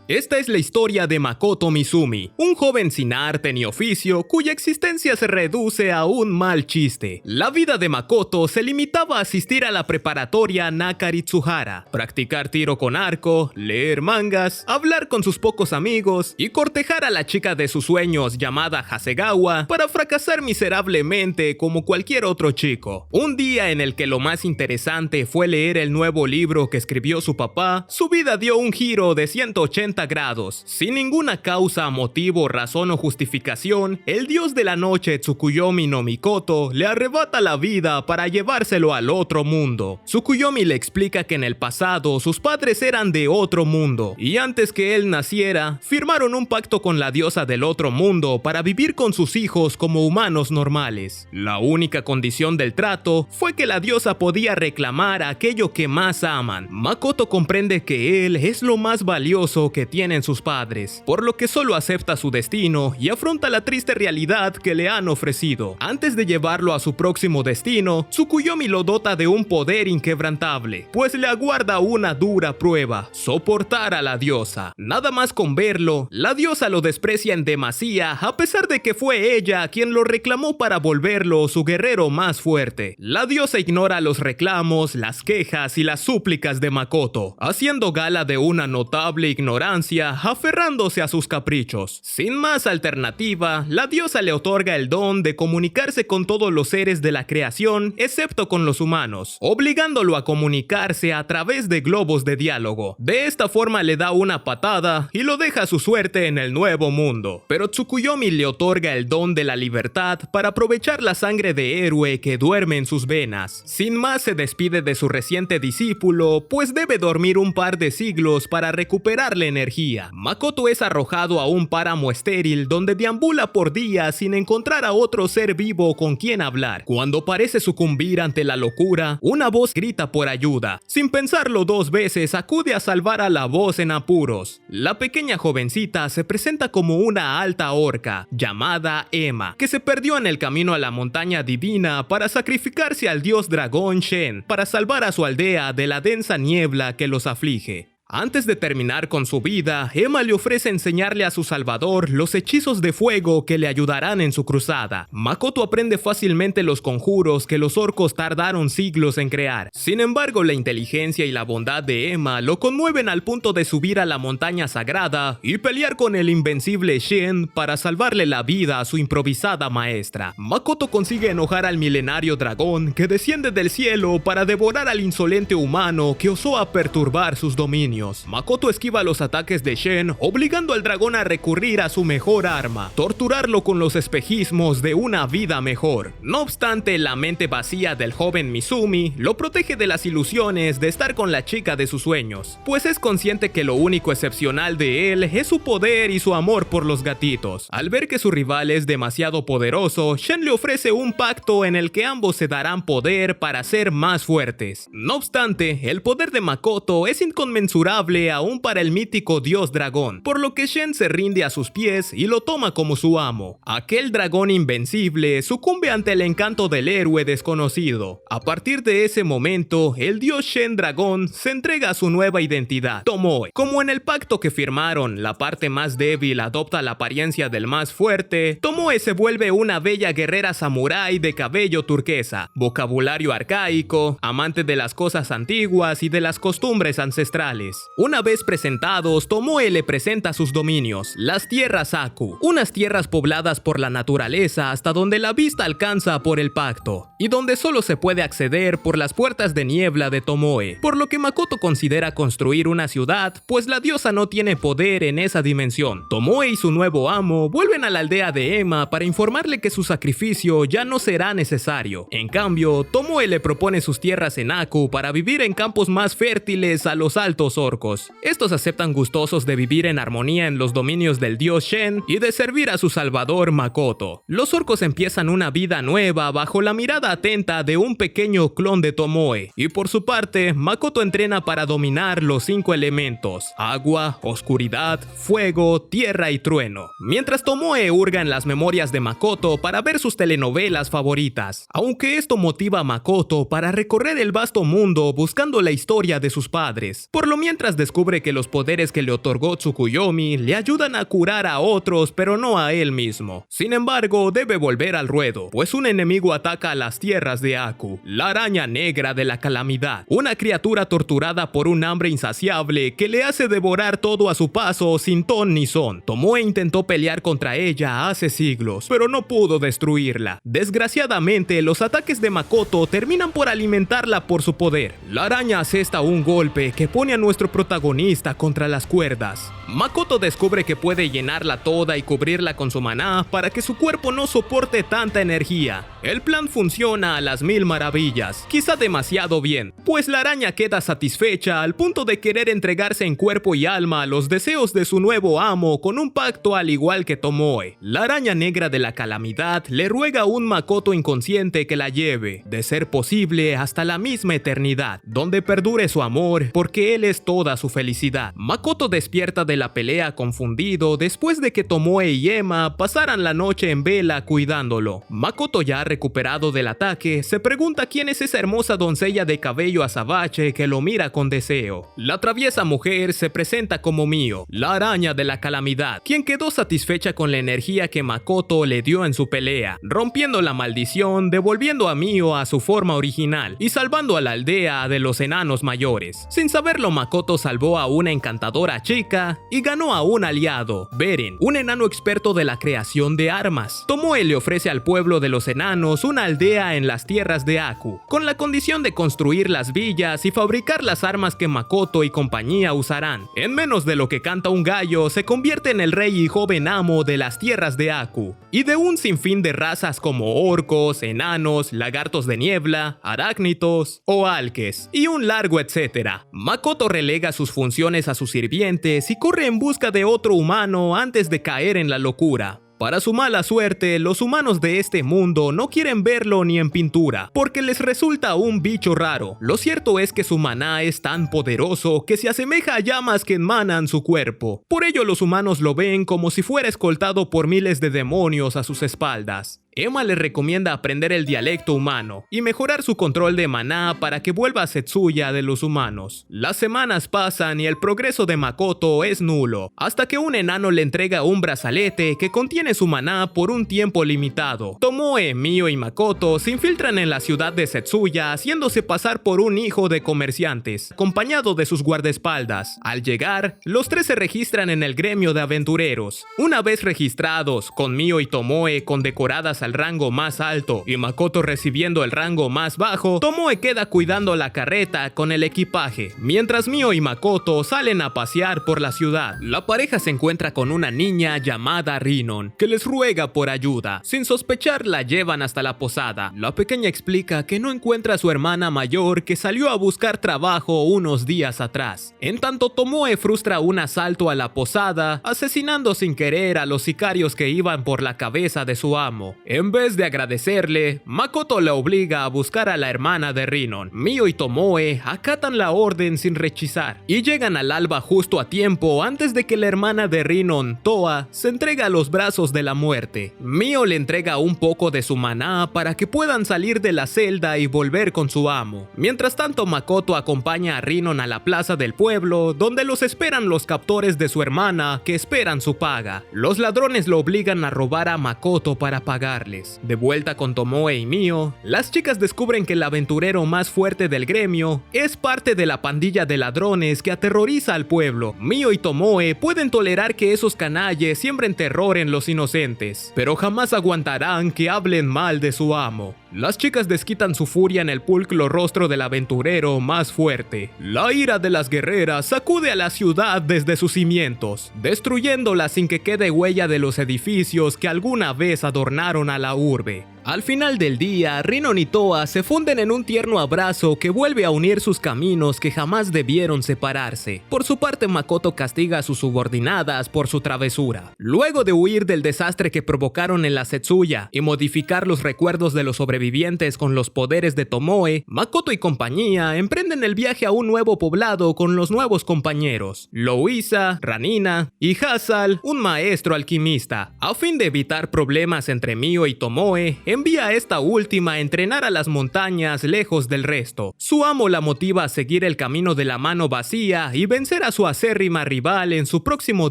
Esta es la historia de Makoto Mizumi, un joven sin arte ni oficio cuya existencia se reduce a un mal chiste. La vida de Makoto se limitaba a asistir a la preparatoria Nakaritsuhara, practicar tiro con arco, leer mangas, hablar con sus pocos amigos y cortejar a la chica de sus sueños llamada Hasegawa para fracasar miserablemente como cualquier otro chico. Un día en el que lo más interesante fue leer el nuevo libro que escribió su papá, su vida dio un giro de 180 grados. Sin ninguna causa, motivo, razón o justificación, el dios de la noche Tsukuyomi no Mikoto le arrebata la vida para llevárselo al otro mundo. Tsukuyomi le explica que en el pasado sus padres eran de otro mundo y antes que él naciera, firmaron un pacto con la diosa del otro mundo para vivir con sus hijos como humanos normales. La única condición del trato fue que la diosa podía reclamar aquello que más aman. Makoto comprende que él es lo más valioso que tienen sus padres, por lo que solo acepta su destino y afronta la triste realidad que le han ofrecido. Antes de llevarlo a su próximo destino, Tsukuyomi lo dota de un poder inquebrantable, pues le aguarda una dura prueba: soportar a la diosa. Nada más con verlo, la diosa lo desprecia en demasía, a pesar de que fue ella quien lo reclamó para volverlo su guerrero más fuerte. La diosa ignora los reclamos, las quejas y las súplicas de Makoto, haciendo gala de una notable ignorancia, aferrándose a sus caprichos. Sin más alternativa, la diosa le otorga el don de comunicarse con todos los seres de la creación, excepto con los humanos, obligándolo a comunicarse a través de globos de diálogo. De esta forma le da una patada y lo deja a su suerte en el nuevo mundo. Pero Tsukuyomi le otorga el don de la libertad para aprovechar la sangre de héroe que duerme en sus venas. Sin más se despide de su reciente discípulo, pues debe dormir un par de siglos para recuperar la energía. Makoto es arrojado a un páramo estéril donde deambula por días sin encontrar a otro ser vivo con quien hablar. Cuando parece sucumbir ante la locura, una voz grita por ayuda. Sin pensarlo dos veces, acude a salvar a la voz en apuros. La pequeña jovencita se presenta como una alta orca llamada Emma, que se perdió en el camino a la montaña divina para sacrificarse al dios dragón Shen para salvar a su aldea de la densa niebla que los aflige. Antes de terminar con su vida, Emma le ofrece enseñarle a su salvador los hechizos de fuego que le ayudarán en su cruzada. Makoto aprende fácilmente los conjuros que los orcos tardaron siglos en crear. Sin embargo, la inteligencia y la bondad de Emma lo conmueven al punto de subir a la montaña sagrada y pelear con el invencible Shen para salvarle la vida a su improvisada maestra. Makoto consigue enojar al milenario dragón que desciende del cielo para devorar al insolente humano que osó a perturbar sus dominios. Makoto esquiva los ataques de Shen, obligando al dragón a recurrir a su mejor arma: torturarlo con los espejismos de una vida mejor. No obstante, la mente vacía del joven Mizumi lo protege de las ilusiones de estar con la chica de sus sueños, pues es consciente que lo único excepcional de él es su poder y su amor por los gatitos. Al ver que su rival es demasiado poderoso, Shen le ofrece un pacto en el que ambos se darán poder para ser más fuertes. No obstante, el poder de Makoto es inconmensurable aún para el mítico dios dragón, por lo que Shen se rinde a sus pies y lo toma como su amo. Aquel dragón invencible sucumbe ante el encanto del héroe desconocido. A partir de ese momento, el dios Shen dragón se entrega a su nueva identidad, Tomoe. Como en el pacto que firmaron, la parte más débil adopta la apariencia del más fuerte, Tomoe se vuelve una bella guerrera samurái de cabello turquesa, vocabulario arcaico, amante de las cosas antiguas y de las costumbres ancestrales. Una vez presentados, Tomoe le presenta sus dominios, las tierras Aku, unas tierras pobladas por la naturaleza hasta donde la vista alcanza por el pacto, y donde solo se puede acceder por las puertas de niebla de Tomoe, por lo que Makoto considera construir una ciudad, pues la diosa no tiene poder en esa dimensión. Tomoe y su nuevo amo vuelven a la aldea de Emma para informarle que su sacrificio ya no será necesario. En cambio, Tomoe le propone sus tierras en Aku para vivir en campos más fértiles a los altos orcos. Estos aceptan gustosos de vivir en armonía en los dominios del dios Shen y de servir a su salvador Makoto. Los orcos empiezan una vida nueva bajo la mirada atenta de un pequeño clon de Tomoe, y por su parte, Makoto entrena para dominar los 5 elementos: agua, oscuridad, fuego, tierra y trueno. Mientras Tomoe hurga en las memorias de Makoto para ver sus telenovelas favoritas, aunque esto motiva a Makoto para recorrer el vasto mundo buscando la historia de sus padres. Por lo mientras mientras descubre que los poderes que le otorgó Tsukuyomi le ayudan a curar a otros pero no a él mismo. Sin embargo, debe volver al ruedo, pues un enemigo ataca a las tierras de Aku, la araña negra de la calamidad, una criatura torturada por un hambre insaciable que le hace devorar todo a su paso sin ton ni son. Tomoe intentó pelear contra ella hace siglos, pero no pudo destruirla. Desgraciadamente, los ataques de Makoto terminan por alimentarla por su poder. La araña asesta un golpe que pone a nuestro protagonista contra las cuerdas. Makoto descubre que puede llenarla toda y cubrirla con su maná para que su cuerpo no soporte tanta energía. El plan funciona a las mil maravillas, quizá demasiado bien, pues la araña queda satisfecha al punto de querer entregarse en cuerpo y alma a los deseos de su nuevo amo con un pacto al igual que Tomoe. La araña negra de la calamidad le ruega a un Makoto inconsciente que la lleve, de ser posible hasta la misma eternidad, donde perdure su amor porque él es toda su felicidad. Makoto despierta de la pelea confundido después de que Tomoe y Emma pasaran la noche en vela cuidándolo. Makoto, ya recuperado del ataque, se pregunta quién es esa hermosa doncella de cabello azabache que lo mira con deseo. La traviesa mujer se presenta como Mio, la araña de la calamidad, quien quedó satisfecha con la energía que Makoto le dio en su pelea, rompiendo la maldición, devolviendo a Mio a su forma original y salvando a la aldea de los enanos mayores. Sin saberlo, Makoto salvó a una encantadora chica y ganó a un aliado, Beren, un enano experto de la creación de armas. Tomoe le ofrece al pueblo de los enanos una aldea en las tierras de Aku, con la condición de construir las villas y fabricar las armas que Makoto y compañía usarán. En menos de lo que canta un gallo, se convierte en el rey y joven amo de las tierras de Aku, y de un sinfín de razas como orcos, enanos, lagartos de niebla, arácnidos o alques, y un largo etcétera. Makoto relega sus funciones a sus sirvientes y corre en busca de otro humano antes de caer en la locura. Para su mala suerte, los humanos de este mundo no quieren verlo ni en pintura, porque les resulta un bicho raro. Lo cierto es que su maná es tan poderoso que se asemeja a llamas que emanan su cuerpo. Por ello los humanos lo ven como si fuera escoltado por miles de demonios a sus espaldas. Emma le recomienda aprender el dialecto humano y mejorar su control de maná para que vuelva a Setsuya de los humanos. Las semanas pasan y el progreso de Makoto es nulo, hasta que un enano le entrega un brazalete que contiene su maná por un tiempo limitado. Tomoe, Mio y Makoto se infiltran en la ciudad de Setsuya haciéndose pasar por un hijo de comerciantes, acompañado de sus guardaespaldas. Al llegar, los tres se registran en el gremio de aventureros. Una vez registrados, con Mio y Tomoe condecoradas al rango más alto y Makoto recibiendo el rango más bajo, Tomoe queda cuidando la carreta con el equipaje, mientras Mio y Makoto salen a pasear por la ciudad. La pareja se encuentra con una niña llamada Rinon, que les ruega por ayuda. Sin sospechar, la llevan hasta la posada. La pequeña explica que no encuentra a su hermana mayor, que salió a buscar trabajo unos días atrás. En tanto, Tomoe frustra un asalto a la posada, asesinando sin querer a los sicarios que iban por la cabeza de su amo. En vez de agradecerle, Makoto le obliga a buscar a la hermana de Rinon. Mio y Tomoe acatan la orden sin rechazar y llegan al alba justo a tiempo antes de que la hermana de Rinon, Toa, se entregue a los brazos de la muerte. Mio le entrega un poco de su maná para que puedan salir de la celda y volver con su amo. Mientras tanto, Makoto acompaña a Rinon a la plaza del pueblo, donde los esperan los captores de su hermana que esperan su paga. Los ladrones lo obligan a robar a Makoto para pagarles. De vuelta con Tomoe y Mio, las chicas descubren que el aventurero más fuerte del gremio es parte de la pandilla de ladrones que aterroriza al pueblo. Mio y Tomoe pueden tolerar que esos canalles siembren terror en los inocentes, pero jamás aguantarán que hablen mal de su amo. Las chicas desquitan su furia en el pulcro rostro del aventurero más fuerte. La ira de las guerreras sacude a la ciudad desde sus cimientos, destruyéndola sin que quede huella de los edificios que alguna vez adornaron a la urbe. Al final del día, Rinon y Toa se funden en un tierno abrazo que vuelve a unir sus caminos que jamás debieron separarse. Por su parte, Makoto castiga a sus subordinadas por su travesura. Luego de huir del desastre que provocaron en la Setsuya y modificar los recuerdos de los sobrevivientes con los poderes de Tomoe, Makoto y compañía emprenden el viaje a un nuevo poblado con los nuevos compañeros, Louisa, Ranina y Hasal, un maestro alquimista. A fin de evitar problemas entre Mio y Tomoe, envía a esta última a entrenar a las montañas lejos del resto. Su amo la motiva a seguir el camino de la mano vacía y vencer a su acérrima rival en su próximo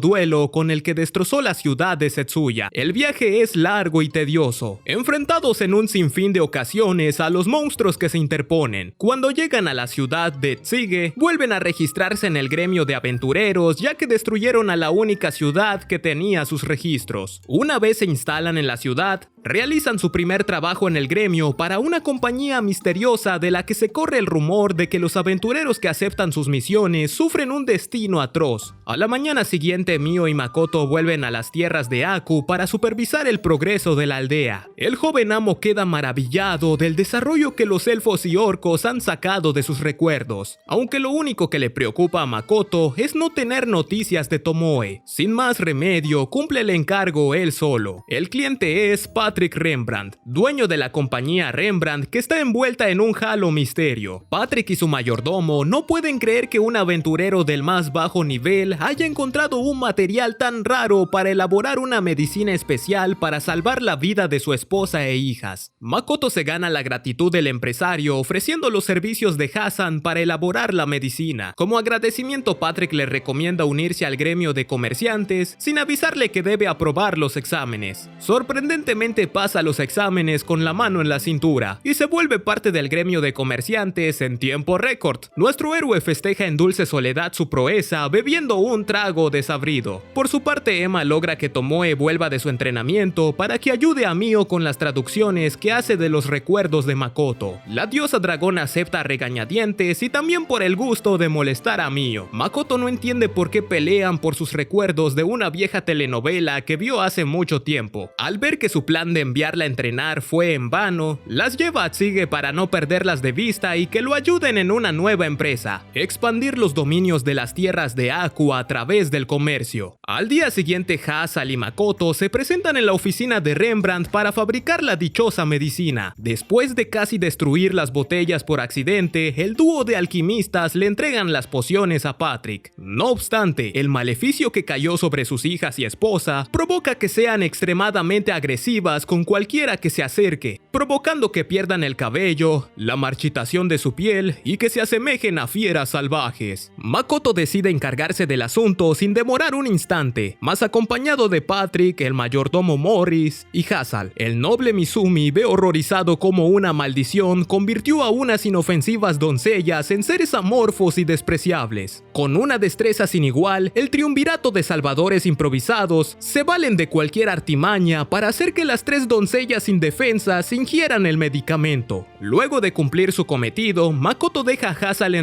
duelo con el que destrozó la ciudad de Setsuya. El viaje es largo y tedioso, enfrentados en un sinfín de ocasiones a los monstruos que se interponen. Cuando llegan a la ciudad de Tsige, vuelven a registrarse en el gremio de aventureros ya que destruyeron a la única ciudad que tenía sus registros. Una vez se instalan en la ciudad, realizan su primer trabajo en el gremio para una compañía misteriosa de la que se corre el rumor de que los aventureros que aceptan sus misiones sufren un destino atroz. A la mañana siguiente, Mio y Makoto vuelven a las tierras de Aku para supervisar el progreso de la aldea. El joven amo queda maravillado del desarrollo que los elfos y orcos han sacado de sus recuerdos, aunque lo único que le preocupa a Makoto es no tener noticias de Tomoe. Sin más remedio, cumple el encargo él solo. El cliente es Patrick Rembrandt, dueño de la compañía Rembrandt que está envuelta en un halo misterio. Patrick y su mayordomo no pueden creer que un aventurero del más bajo nivel haya encontrado un material tan raro para elaborar una medicina especial para salvar la vida de su esposa e hijas. Makoto se gana la gratitud del empresario ofreciendo los servicios de Hassan para elaborar la medicina. Como agradecimiento, Patrick le recomienda unirse al gremio de comerciantes sin avisarle que debe aprobar los exámenes. Sorprendentemente pasa los exámenes con la mano en la cintura y se vuelve parte del gremio de comerciantes en tiempo récord. Nuestro héroe festeja en dulce soledad su proeza bebiendo un trago desabrido. Por su parte, Emma logra que Tomoe vuelva de su entrenamiento para que ayude a Mio con las traducciones que hace de los recuerdos de Makoto. La diosa dragón acepta a regañadientes y también por el gusto de molestar a Mio. Makoto no entiende por qué pelean por sus recuerdos de una vieja telenovela que vio hace mucho tiempo. Al ver que su plan de enviarla a entrenar fue en vano, las lleva a Tsige para no perderlas de vista y que lo ayuden en una nueva empresa, expandir los dominios de las tierras de Aku a través del comercio. Al día siguiente, Hassan y Makoto se presentan en la oficina de Rembrandt para fabricar la dichosa medicina. Después de casi destruir las botellas por accidente, el dúo de alquimistas le entregan las pociones a Patrick. No obstante, el maleficio que cayó sobre sus hijas y esposa provoca que sean extremadamente agresivas con cualquiera que se acerque, provocando que pierdan el cabello, la marchitación de su piel y que se asemejen a fieras salvajes. Makoto decide encargarse del asunto sin demorar un instante, más acompañado de Patrick, el mayordomo Morris y Hassan. El noble Mizumi ve horrorizado cómo una maldición convirtió a unas inofensivas doncellas en seres amorfos y despreciables. Con una destreza sin igual, el triunvirato de salvadores improvisados se valen de cualquier artimaña para hacer que las tres doncellas indefensas ingieran el medicamento. Luego de cumplir su cometido, Makoto deja a Hassan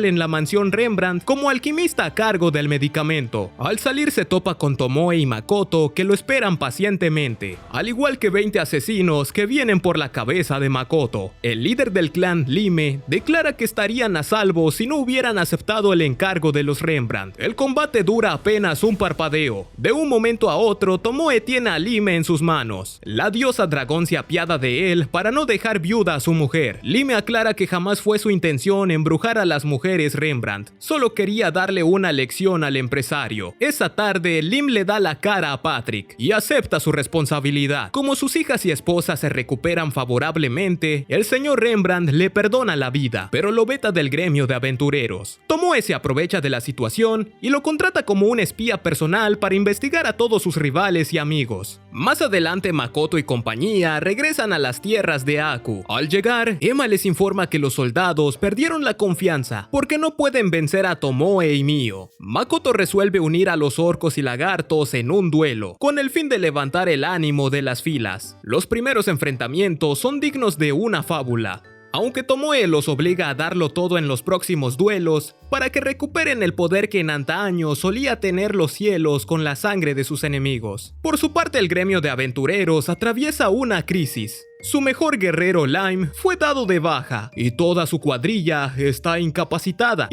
en la mansión Rembrandt como alquimista a cargo del medicamento. Al salir se topa con Tomoe y Makoto, que lo esperan pacientemente, al igual que 20 asesinos que vienen por la cabeza de Makoto. El líder del clan, Lime, declara que estarían a salvo si no hubieran aceptado el encargo de los Rembrandt. El combate dura apenas un parpadeo. De un momento a otro, Tomoe tiene a Lime en sus manos. La diosa dragón se apiada de él para no dejar viuda a su mujer. Lime aclara que jamás fue su intención embrujar a las mujeres Rembrandt, solo quería darle una lección al empresario. Esa tarde, Lim le da la cara a Patrick y acepta su responsabilidad. Como sus hijas y esposa se recuperan favorablemente, el señor Rembrandt le perdona la vida, pero lo veta del gremio de aventureros. Tomoe se aprovecha de la situación y lo contrata como un espía personal para investigar a todos sus rivales y amigos. Más adelante, Makoto y compañía regresan a las tierras de Aku. Al llegar, Emma les informa que los soldados perdieron la confianza porque no pueden vencer a Tomoe y Mio. Makoto resuelve unir a los orcos y lagartos en un duelo, con el fin de levantar el ánimo de las filas. Los primeros enfrentamientos son dignos de una fábula, aunque Tomoe los obliga a darlo todo en los próximos duelos para que recuperen el poder que en antaño solía tener los cielos con la sangre de sus enemigos. Por su parte, el gremio de aventureros atraviesa una crisis. Su mejor guerrero Lime fue dado de baja y toda su cuadrilla está incapacitada.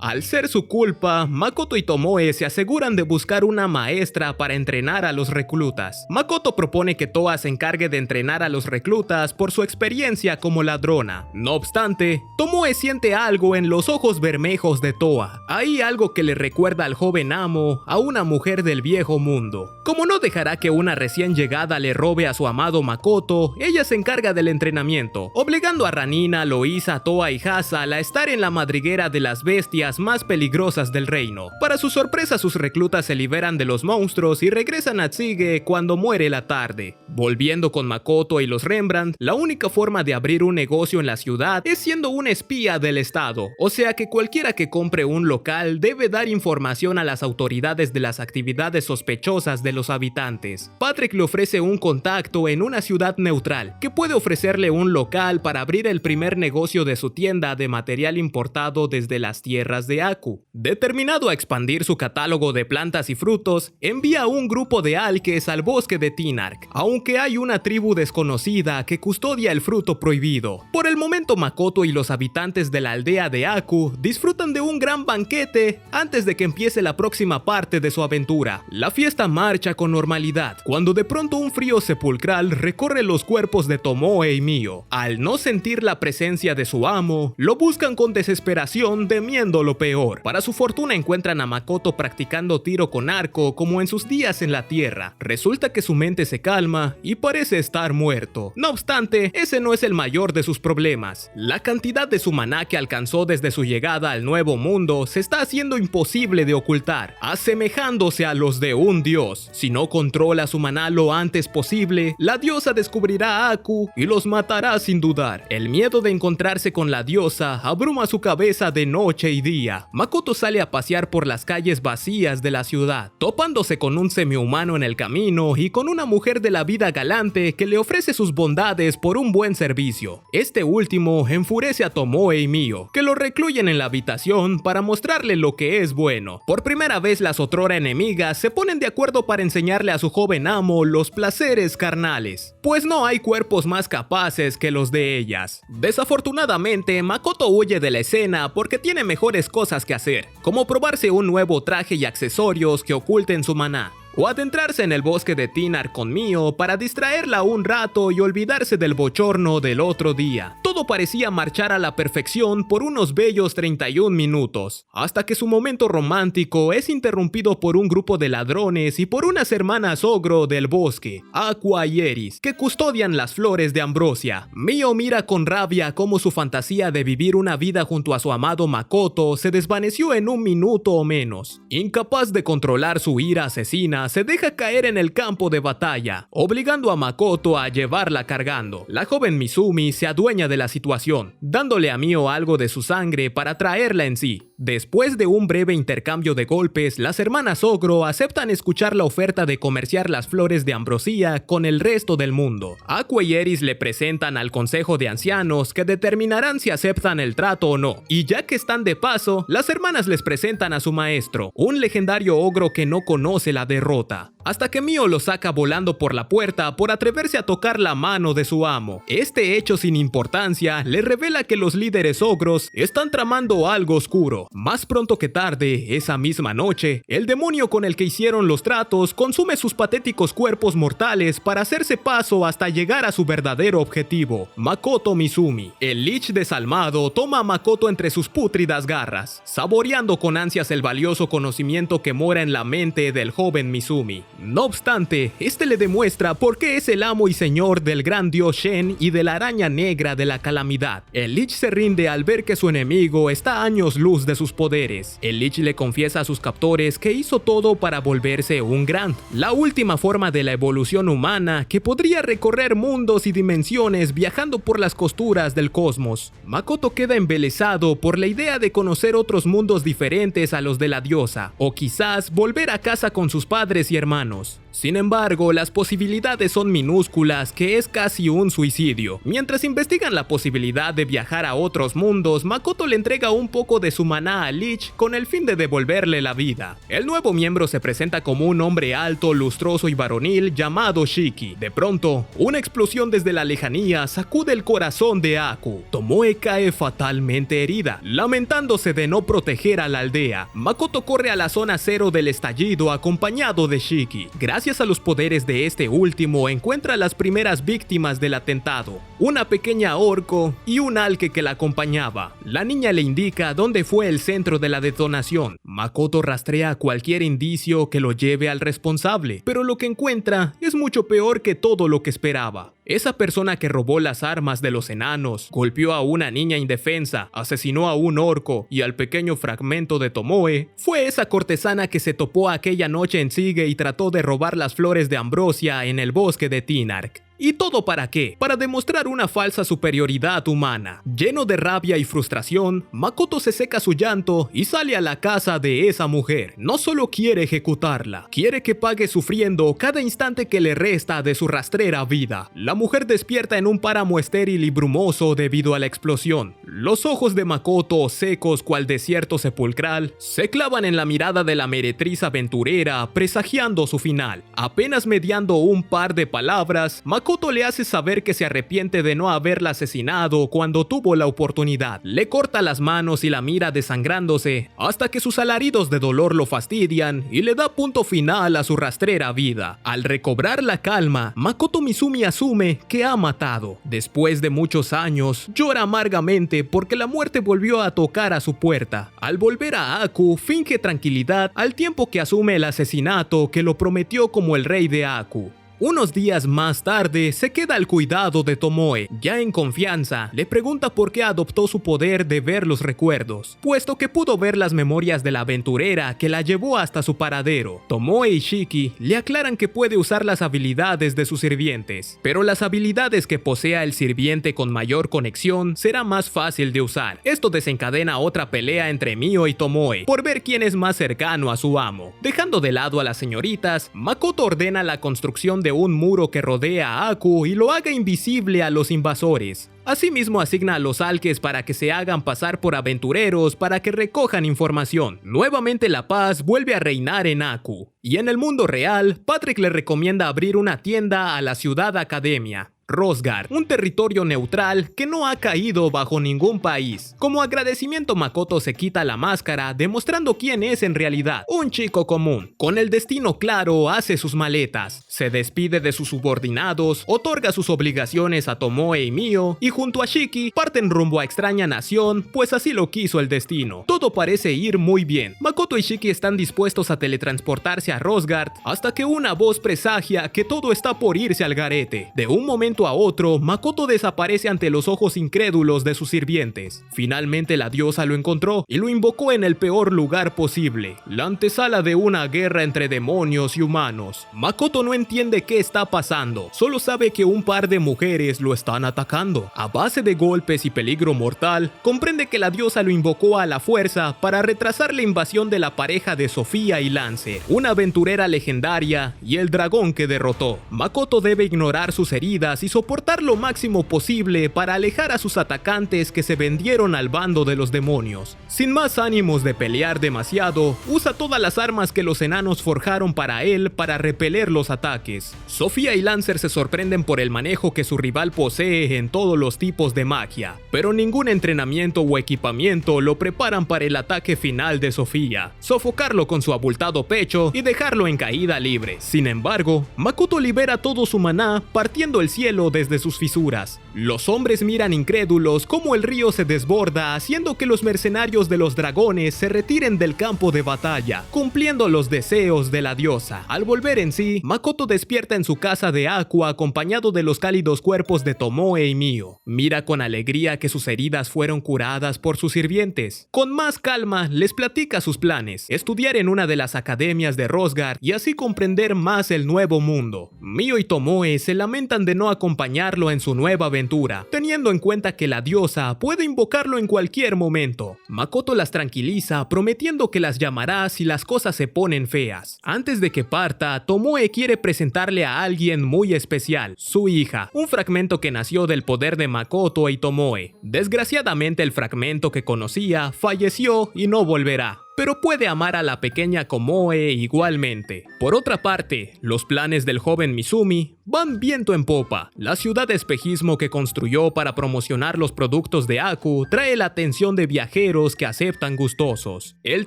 Al ser su culpa, Makoto y Tomoe se aseguran de buscar una maestra para entrenar a los reclutas. Makoto propone que Toa se encargue de entrenar a los reclutas por su experiencia como ladrona. No obstante, Tomoe siente algo en los ojos bermejos de Toa. Hay algo que le recuerda al joven amo a una mujer del viejo mundo. Como no dejará que una recién llegada le robe a su amado Makoto, ella se encarga del entrenamiento, obligando a Ranina, Loisa, Toa y Hasal a estar en la madriguera de las bestias más peligrosas del reino. Para su sorpresa, sus reclutas se liberan de los monstruos y regresan a Tsuge cuando muere la tarde. Volviendo con Makoto y los Rembrandt, la única forma de abrir un negocio en la ciudad es siendo un espía del estado, o sea que cualquiera que compre un local debe dar información a las autoridades de las actividades sospechosas de los habitantes. Patrick le ofrece un contacto en una ciudad neutral que puede ofrecerle un local para abrir el primer negocio de su tienda de material importado desde las tierras de Aku. Determinado a expandir su catálogo de plantas y frutos, envía un grupo de alques al bosque de Tinark, aunque hay una tribu desconocida que custodia el fruto prohibido. Por el momento, Makoto y los habitantes de la aldea de Aku disfrutan de un gran banquete antes de que empiece la próxima parte de su aventura. La fiesta marcha con normalidad, cuando de pronto un frío sepulcral recorre los cuerpos de Tomoe y Mio. Al no sentir la presencia de su amo, lo buscan con desesperación, temiendo lo peor. Para su fortuna encuentran a Makoto practicando tiro con arco como en sus días en la tierra. Resulta que su mente se calma y parece estar muerto. No obstante, ese no es el mayor de sus problemas. La cantidad de su maná que alcanzó desde su llegada al nuevo mundo se está haciendo imposible de ocultar, asemejándose a los de un dios. Si no controla su maná lo antes posible, la diosa descubrirá a Aku y los matará sin dudar. El miedo de encontrarse con la diosa abruma su cabeza de noche y día. Makoto sale a pasear por las calles vacías de la ciudad, topándose con un semihumano en el camino y con una mujer de la vida galante que le ofrece sus bondades por un buen servicio. Este último enfurece a Tomoe y Mio, que lo recluyen en la habitación para mostrarle lo que es bueno. Por primera vez las otrora enemigas se ponen de acuerdo para enseñarle a su joven amo los placeres carnales, pues no hay cuerpos más capaces que los de ellas. Desafortunadamente, Makoto huye de la escena porque tiene mejores cosas que hacer, como probarse un nuevo traje y accesorios que oculten su maná, o adentrarse en el bosque de Tinark con Mio para distraerla un rato y olvidarse del bochorno del otro día. Todo parecía marchar a la perfección por unos bellos 31 minutos, hasta que su momento romántico es interrumpido por un grupo de ladrones y por unas hermanas ogro del bosque, Aqua y Eris, que custodian las flores de Ambrosia. Mio mira con rabia cómo su fantasía de vivir una vida junto a su amado Makoto se desvaneció en un minuto o menos. Incapaz de controlar su ira asesina, se deja caer en el campo de batalla, obligando a Makoto a llevarla cargando. La joven Mizumi se adueña de la situación, dándole a Mio algo de su sangre para traerla en sí. Después de un breve intercambio de golpes, las hermanas ogro aceptan escuchar la oferta de comerciar las flores de Ambrosia con el resto del mundo. Aqua y Eris le presentan al consejo de ancianos que determinarán si aceptan el trato o no, y ya que están de paso, las hermanas les presentan a su maestro, un legendario ogro que no conoce la derrota, hasta que Mio lo saca volando por la puerta por atreverse a tocar la mano de su amo. Este hecho sin importancia le revela que los líderes ogros están tramando algo oscuro. Más pronto que tarde, esa misma noche, el demonio con el que hicieron los tratos consume sus patéticos cuerpos mortales para hacerse paso hasta llegar a su verdadero objetivo, Makoto Mizumi. El lich desalmado toma a Makoto entre sus pútridas garras, saboreando con ansias el valioso conocimiento que mora en la mente del joven Mizumi. No obstante, este le demuestra por qué es el amo y señor del gran dios Shen y de la araña negra de la calamidad. El lich se rinde al ver que su enemigo está a años luz de sus poderes. El lich le confiesa a sus captores que hizo todo para volverse un Grand, la última forma de la evolución humana que podría recorrer mundos y dimensiones viajando por las costuras del cosmos. Makoto queda embelesado por la idea de conocer otros mundos diferentes a los de la diosa, o quizás volver a casa con sus padres y hermanos. Sin embargo, las posibilidades son minúsculas, que es casi un suicidio. Mientras investigan la posibilidad de viajar a otros mundos, Makoto le entrega un poco de su maná maná a Lich con el fin de devolverle la vida. El nuevo miembro se presenta como un hombre alto, lustroso y varonil llamado Shiki. De pronto, una explosión desde la lejanía sacude el corazón de Aku. Tomoe cae fatalmente herida, lamentándose de no proteger a la aldea. Makoto corre a la zona cero del estallido acompañado de Shiki. Gracias a los poderes de este último, encuentra las primeras víctimas del atentado, una pequeña orco y un alque que la acompañaba. La niña le indica dónde fue el centro de la detonación. Makoto rastrea cualquier indicio que lo lleve al responsable, pero lo que encuentra es mucho peor que todo lo que esperaba. Esa persona que robó las armas de los enanos, golpeó a una niña indefensa, asesinó a un orco y al pequeño fragmento de Tomoe, fue esa cortesana que se topó aquella noche en Sige y trató de robar las flores de ambrosia en el bosque de Tinark. ¿Y todo para qué? Para demostrar una falsa superioridad humana. Lleno de rabia y frustración, Makoto se seca su llanto y sale a la casa de esa mujer. No solo quiere ejecutarla, quiere que pague sufriendo cada instante que le resta de su rastrera vida. La mujer despierta en un páramo estéril y brumoso debido a la explosión. Los ojos de Makoto, secos cual desierto sepulcral, se clavan en la mirada de la meretriz aventurera, presagiando su final. Apenas mediando un par de palabras, Makoto le hace saber que se arrepiente de no haberla asesinado cuando tuvo la oportunidad. Le corta las manos y la mira desangrándose hasta que sus alaridos de dolor lo fastidian y le da punto final a su rastrera vida. Al recobrar la calma, Makoto Mizumi asume que ha matado. Después de muchos años, llora amargamente porque la muerte volvió a tocar a su puerta. Al volver a Aku, finge tranquilidad al tiempo que asume el asesinato que lo prometió como el rey de Aku. Unos días más tarde, se queda al cuidado de Tomoe. Ya en confianza, le pregunta por qué adoptó su poder de ver los recuerdos, puesto que pudo ver las memorias de la aventurera que la llevó hasta su paradero. Tomoe y Shiki le aclaran que puede usar las habilidades de sus sirvientes, pero las habilidades que posea el sirviente con mayor conexión será más fácil de usar. Esto desencadena otra pelea entre Mio y Tomoe, por ver quién es más cercano a su amo. Dejando de lado a las señoritas, Makoto ordena la construcción de un muro que rodea a Aku y lo haga invisible a los invasores. Asimismo asigna a los alques para que se hagan pasar por aventureros para que recojan información. Nuevamente la paz vuelve a reinar en Aku. Y en el mundo real, Patrick le recomienda abrir una tienda a la ciudad academia, Rosgard, un territorio neutral que no ha caído bajo ningún país. Como agradecimiento, Makoto se quita la máscara, demostrando quién es en realidad, un chico común. Con el destino claro, hace sus maletas, se despide de sus subordinados, otorga sus obligaciones a Tomoe y Mio, y junto a Shiki, parten rumbo a extraña nación, pues así lo quiso el destino. Todo parece ir muy bien. Makoto y Shiki están dispuestos a teletransportarse a Rosgard, hasta que una voz presagia que todo está por irse al garete. De un momento a otro, Makoto desaparece ante los ojos incrédulos de sus sirvientes. Finalmente la diosa lo encontró y lo invocó en el peor lugar posible, la antesala de una guerra entre demonios y humanos. Makoto no entiende qué está pasando, solo sabe que un par de mujeres lo están atacando. A base de golpes y peligro mortal, comprende que la diosa lo invocó a la fuerza para retrasar la invasión de la pareja de Sofía y Lancer, una aventurera legendaria y el dragón que derrotó. Makoto debe ignorar sus heridas y soportar lo máximo posible para alejar a sus atacantes que se vendieron al bando de los demonios. Sin más ánimos de pelear demasiado, usa todas las armas que los enanos forjaron para él para repeler los ataques. Sofía y Lancer se sorprenden por el manejo que su rival posee en todos los tipos de magia, pero ningún entrenamiento o equipamiento lo preparan para el ataque final de Sofía, sofocarlo con su abultado pecho y dejarlo en caída libre. Sin embargo, Makoto libera todo su maná partiendo el cielo desde sus fisuras. Los hombres miran incrédulos cómo el río se desborda, haciendo que los mercenarios de los dragones se retiren del campo de batalla, cumpliendo los deseos de la diosa. Al volver en sí, Makoto despierta en su casa de Aku acompañado de los cálidos cuerpos de Tomoe y Mio. Mira con alegría que sus heridas fueron curadas por sus sirvientes. Con más calma, les platica sus planes: estudiar en una de las academias de Rosgard y así comprender más el nuevo mundo. Mio y Tomoe se lamentan de no acompañar acompañarlo en su nueva aventura, teniendo en cuenta que la diosa puede invocarlo en cualquier momento. Makoto las tranquiliza, prometiendo que las llamará si las cosas se ponen feas. Antes de que parta, Tomoe quiere presentarle a alguien muy especial, su hija, un fragmento que nació del poder de Makoto y Tomoe. Desgraciadamente el fragmento que conocía falleció y no volverá, pero puede amar a la pequeña Komoe igualmente. Por otra parte, los planes del joven Mizumi van viento en popa. La ciudad de espejismo que construyó para promocionar los productos de Aku trae la atención de viajeros que aceptan gustosos. El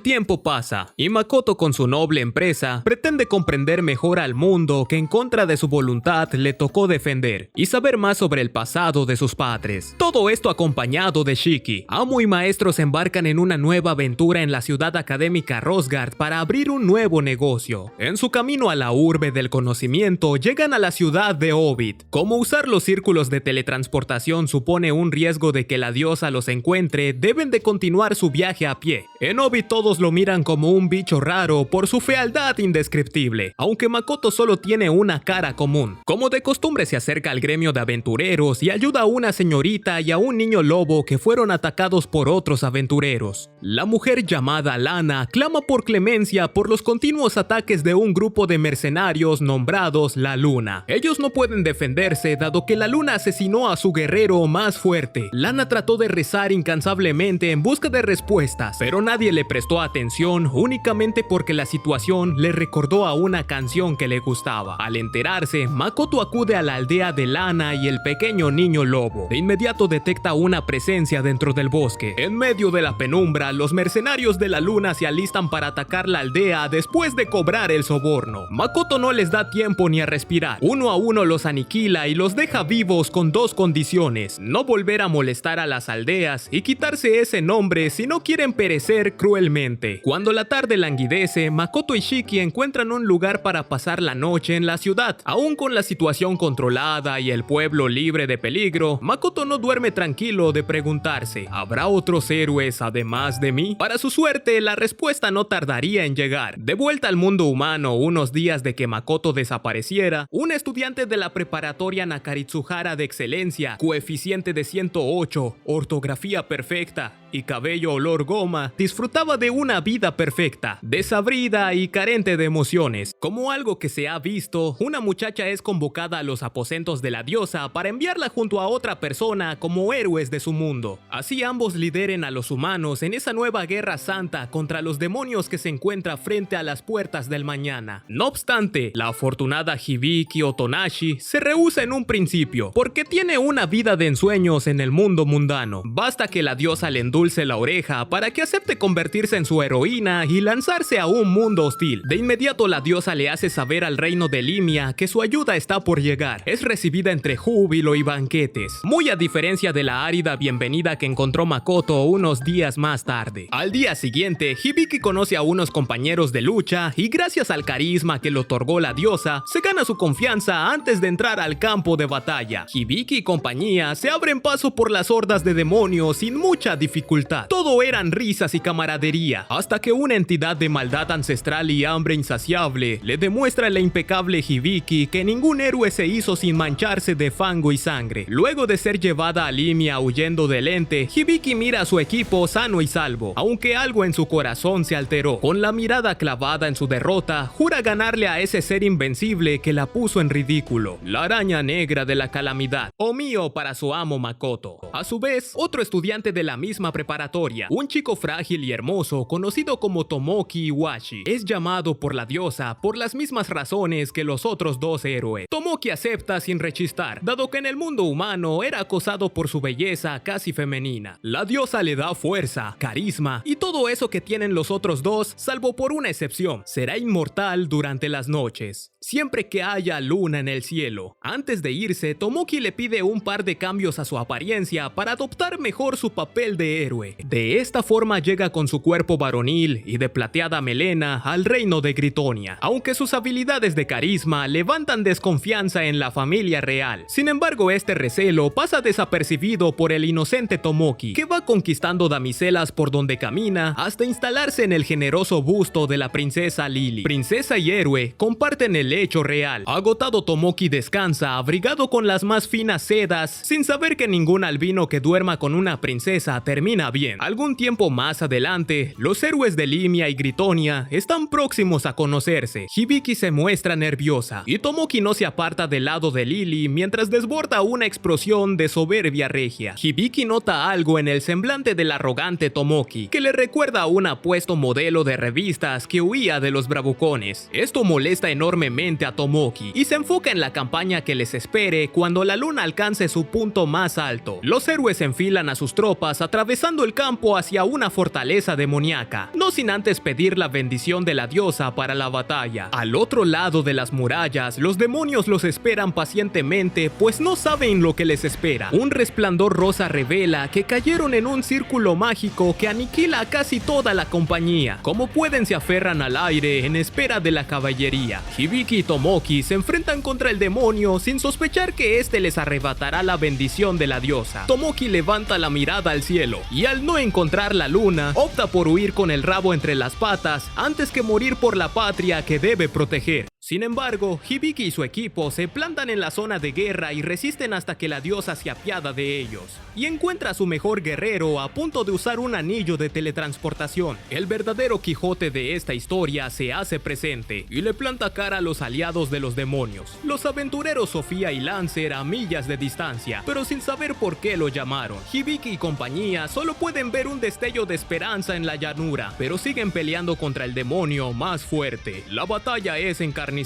tiempo pasa, y Makoto con su noble empresa pretende comprender mejor al mundo que en contra de su voluntad le tocó defender, y saber más sobre el pasado de sus padres. Todo esto acompañado de Shiki. Amo y maestro se embarcan en una nueva aventura en la ciudad académica Rosgard para abrir un nuevo negocio. En su camino a la urbe del conocimiento llegan a la ciudad de Ovid. Como usar los círculos de teletransportación supone un riesgo de que la diosa los encuentre, deben de continuar su viaje a pie. En Ovid todos lo miran como un bicho raro por su fealdad indescriptible, aunque Makoto solo tiene una cara común. Como de costumbre se acerca al gremio de aventureros y ayuda a una señorita y a un niño lobo que fueron atacados por otros aventureros. La mujer llamada Lana clama por clemencia por los continuos ataques de un grupo de mercenarios nombrados La Luna. Ellos no pueden defenderse dado que la luna asesinó a su guerrero más fuerte. Lana trató de rezar incansablemente en busca de respuestas, pero nadie le prestó atención únicamente porque la situación le recordó a una canción que le gustaba. Al enterarse, Makoto acude a la aldea de Lana y el pequeño niño lobo. De inmediato detecta una presencia dentro del bosque. En medio de la penumbra, los mercenarios de la luna se alistan para atacar la aldea después de cobrar el soborno. Makoto no les da tiempo ni a respirar. Uno a uno los aniquila y los deja vivos con dos condiciones: no volver a molestar a las aldeas y quitarse ese nombre si no quieren perecer cruelmente. Cuando la tarde languidece, Makoto y Shiki encuentran un lugar para pasar la noche en la ciudad. Aún con la situación controlada y el pueblo libre de peligro, Makoto no duerme tranquilo de preguntarse: ¿habrá otros héroes además de mí? Para su suerte, la respuesta no tardaría en llegar. De vuelta al mundo humano, unos días de que Makoto desapareciera, un estudiante de la preparatoria Nakaritsuhara de excelencia, coeficiente de 108, ortografía perfecta y cabello olor goma, disfrutaba de una vida perfecta, desabrida y carente de emociones. Como algo que se ha visto, una muchacha es convocada a los aposentos de la diosa para enviarla junto a otra persona como héroes de su mundo. Así ambos lideren a los humanos en esa nueva guerra santa contra los demonios que se encuentra frente a las puertas del mañana. No obstante, la afortunada Hibiki Otonashi se rehúsa en un principio, porque tiene una vida de ensueños en el mundo mundano. Basta que la diosa le endulce la oreja para que acepte convertirse en su heroína y lanzarse a un mundo hostil. De inmediato la diosa le hace saber al reino de Limia que su ayuda está por llegar. Es recibida entre júbilo y banquetes, muy a diferencia de la árida bienvenida que encontró Makoto unos días más tarde. Al día siguiente, Hibiki conoce a unos compañeros de lucha y gracias al carisma que le otorgó la diosa, se gana su confianza antes de entrar al campo de batalla. Hibiki y compañía se abren paso por las hordas de demonios sin mucha dificultad. Todo eran risas y camaradería, hasta que una entidad de maldad ancestral y hambre insaciable le demuestra a la impecable Hibiki que ningún héroe se hizo sin mancharse de fango y sangre. Luego de ser llevada a Limia huyendo del ente, Hibiki mira a su equipo sano y salvo, aunque algo en su corazón se alteró. Con la mirada clavada en su derrota, jura ganarle a ese ser invencible que la puso en ridículo, la araña negra de la calamidad, o mío para su amo Makoto. A su vez, otro estudiante de la misma preparatoria, un chico frágil y hermoso conocido como Tomoki Iwashi, es llamado por la diosa por las mismas razones que los otros dos héroes. Tomoki acepta sin rechistar, dado que en el mundo humano era acosado por su belleza casi femenina. La diosa le da fuerza, carisma y todo eso que tienen los otros dos, salvo por una excepción: será inmortal durante las noches, siempre que haya luna en el cielo. Antes de irse, Tomoki le pide un par de cambios a su apariencia para adoptar mejor su papel de héroe. héroe. De esta forma llega con su cuerpo varonil y de plateada melena al reino de Gritonia, aunque sus habilidades de carisma levantan desconfianza en la familia real. Sin embargo, este recelo pasa desapercibido por el inocente Tomoki, que va conquistando damiselas por donde camina hasta instalarse en el generoso busto de la princesa Lily. Princesa y héroe comparten el hecho real. Agotado, Tomoki descansa abrigado con las más finas sedas, sin saber que ningún albino que duerma con una princesa termina bien. Algún tiempo más adelante, los héroes de Limia y Gritonia están próximos a conocerse. Hibiki se muestra nerviosa y Tomoki no se aparta del lado de Lily mientras desborda una explosión de soberbia regia. Hibiki nota algo en el semblante del arrogante Tomoki que le recuerda a un apuesto modelo de revistas que huía de los bravucones. Esto molesta enormemente a Tomoki y se enfoca en la campaña que les espere cuando la luna alcance su punto más alto. Los héroes enfilan a sus tropas atravesando el campo hacia una fortaleza demoníaca, no sin antes pedir la bendición de la diosa para la batalla. Al otro lado de las murallas, los demonios los esperan pacientemente, pues no saben lo que les espera. Un resplandor rosa revela que cayeron en un círculo mágico que aniquila a casi toda la compañía. Como pueden, se aferran al aire en espera de la caballería. Hibiki y Tomoki se enfrentan contra el demonio sin sospechar que este les arrebatará la bendición de la diosa. Tomoki levanta la mirada al cielo y al no encontrar la luna, opta por huir con el rabo entre las patas antes que morir por la patria que debe proteger. Sin embargo, Hibiki y su equipo se plantan en la zona de guerra y resisten hasta que la diosa se apiada de ellos, y encuentra a su mejor guerrero a punto de usar un anillo de teletransportación. El verdadero Quijote de esta historia se hace presente y le planta cara a los aliados de los demonios, los aventureros Sofía y Lancer a millas de distancia, pero sin saber por qué lo llamaron. Hibiki y compañía solo pueden ver un destello de esperanza en la llanura, pero siguen peleando contra el demonio más fuerte. La batalla es encarnizada.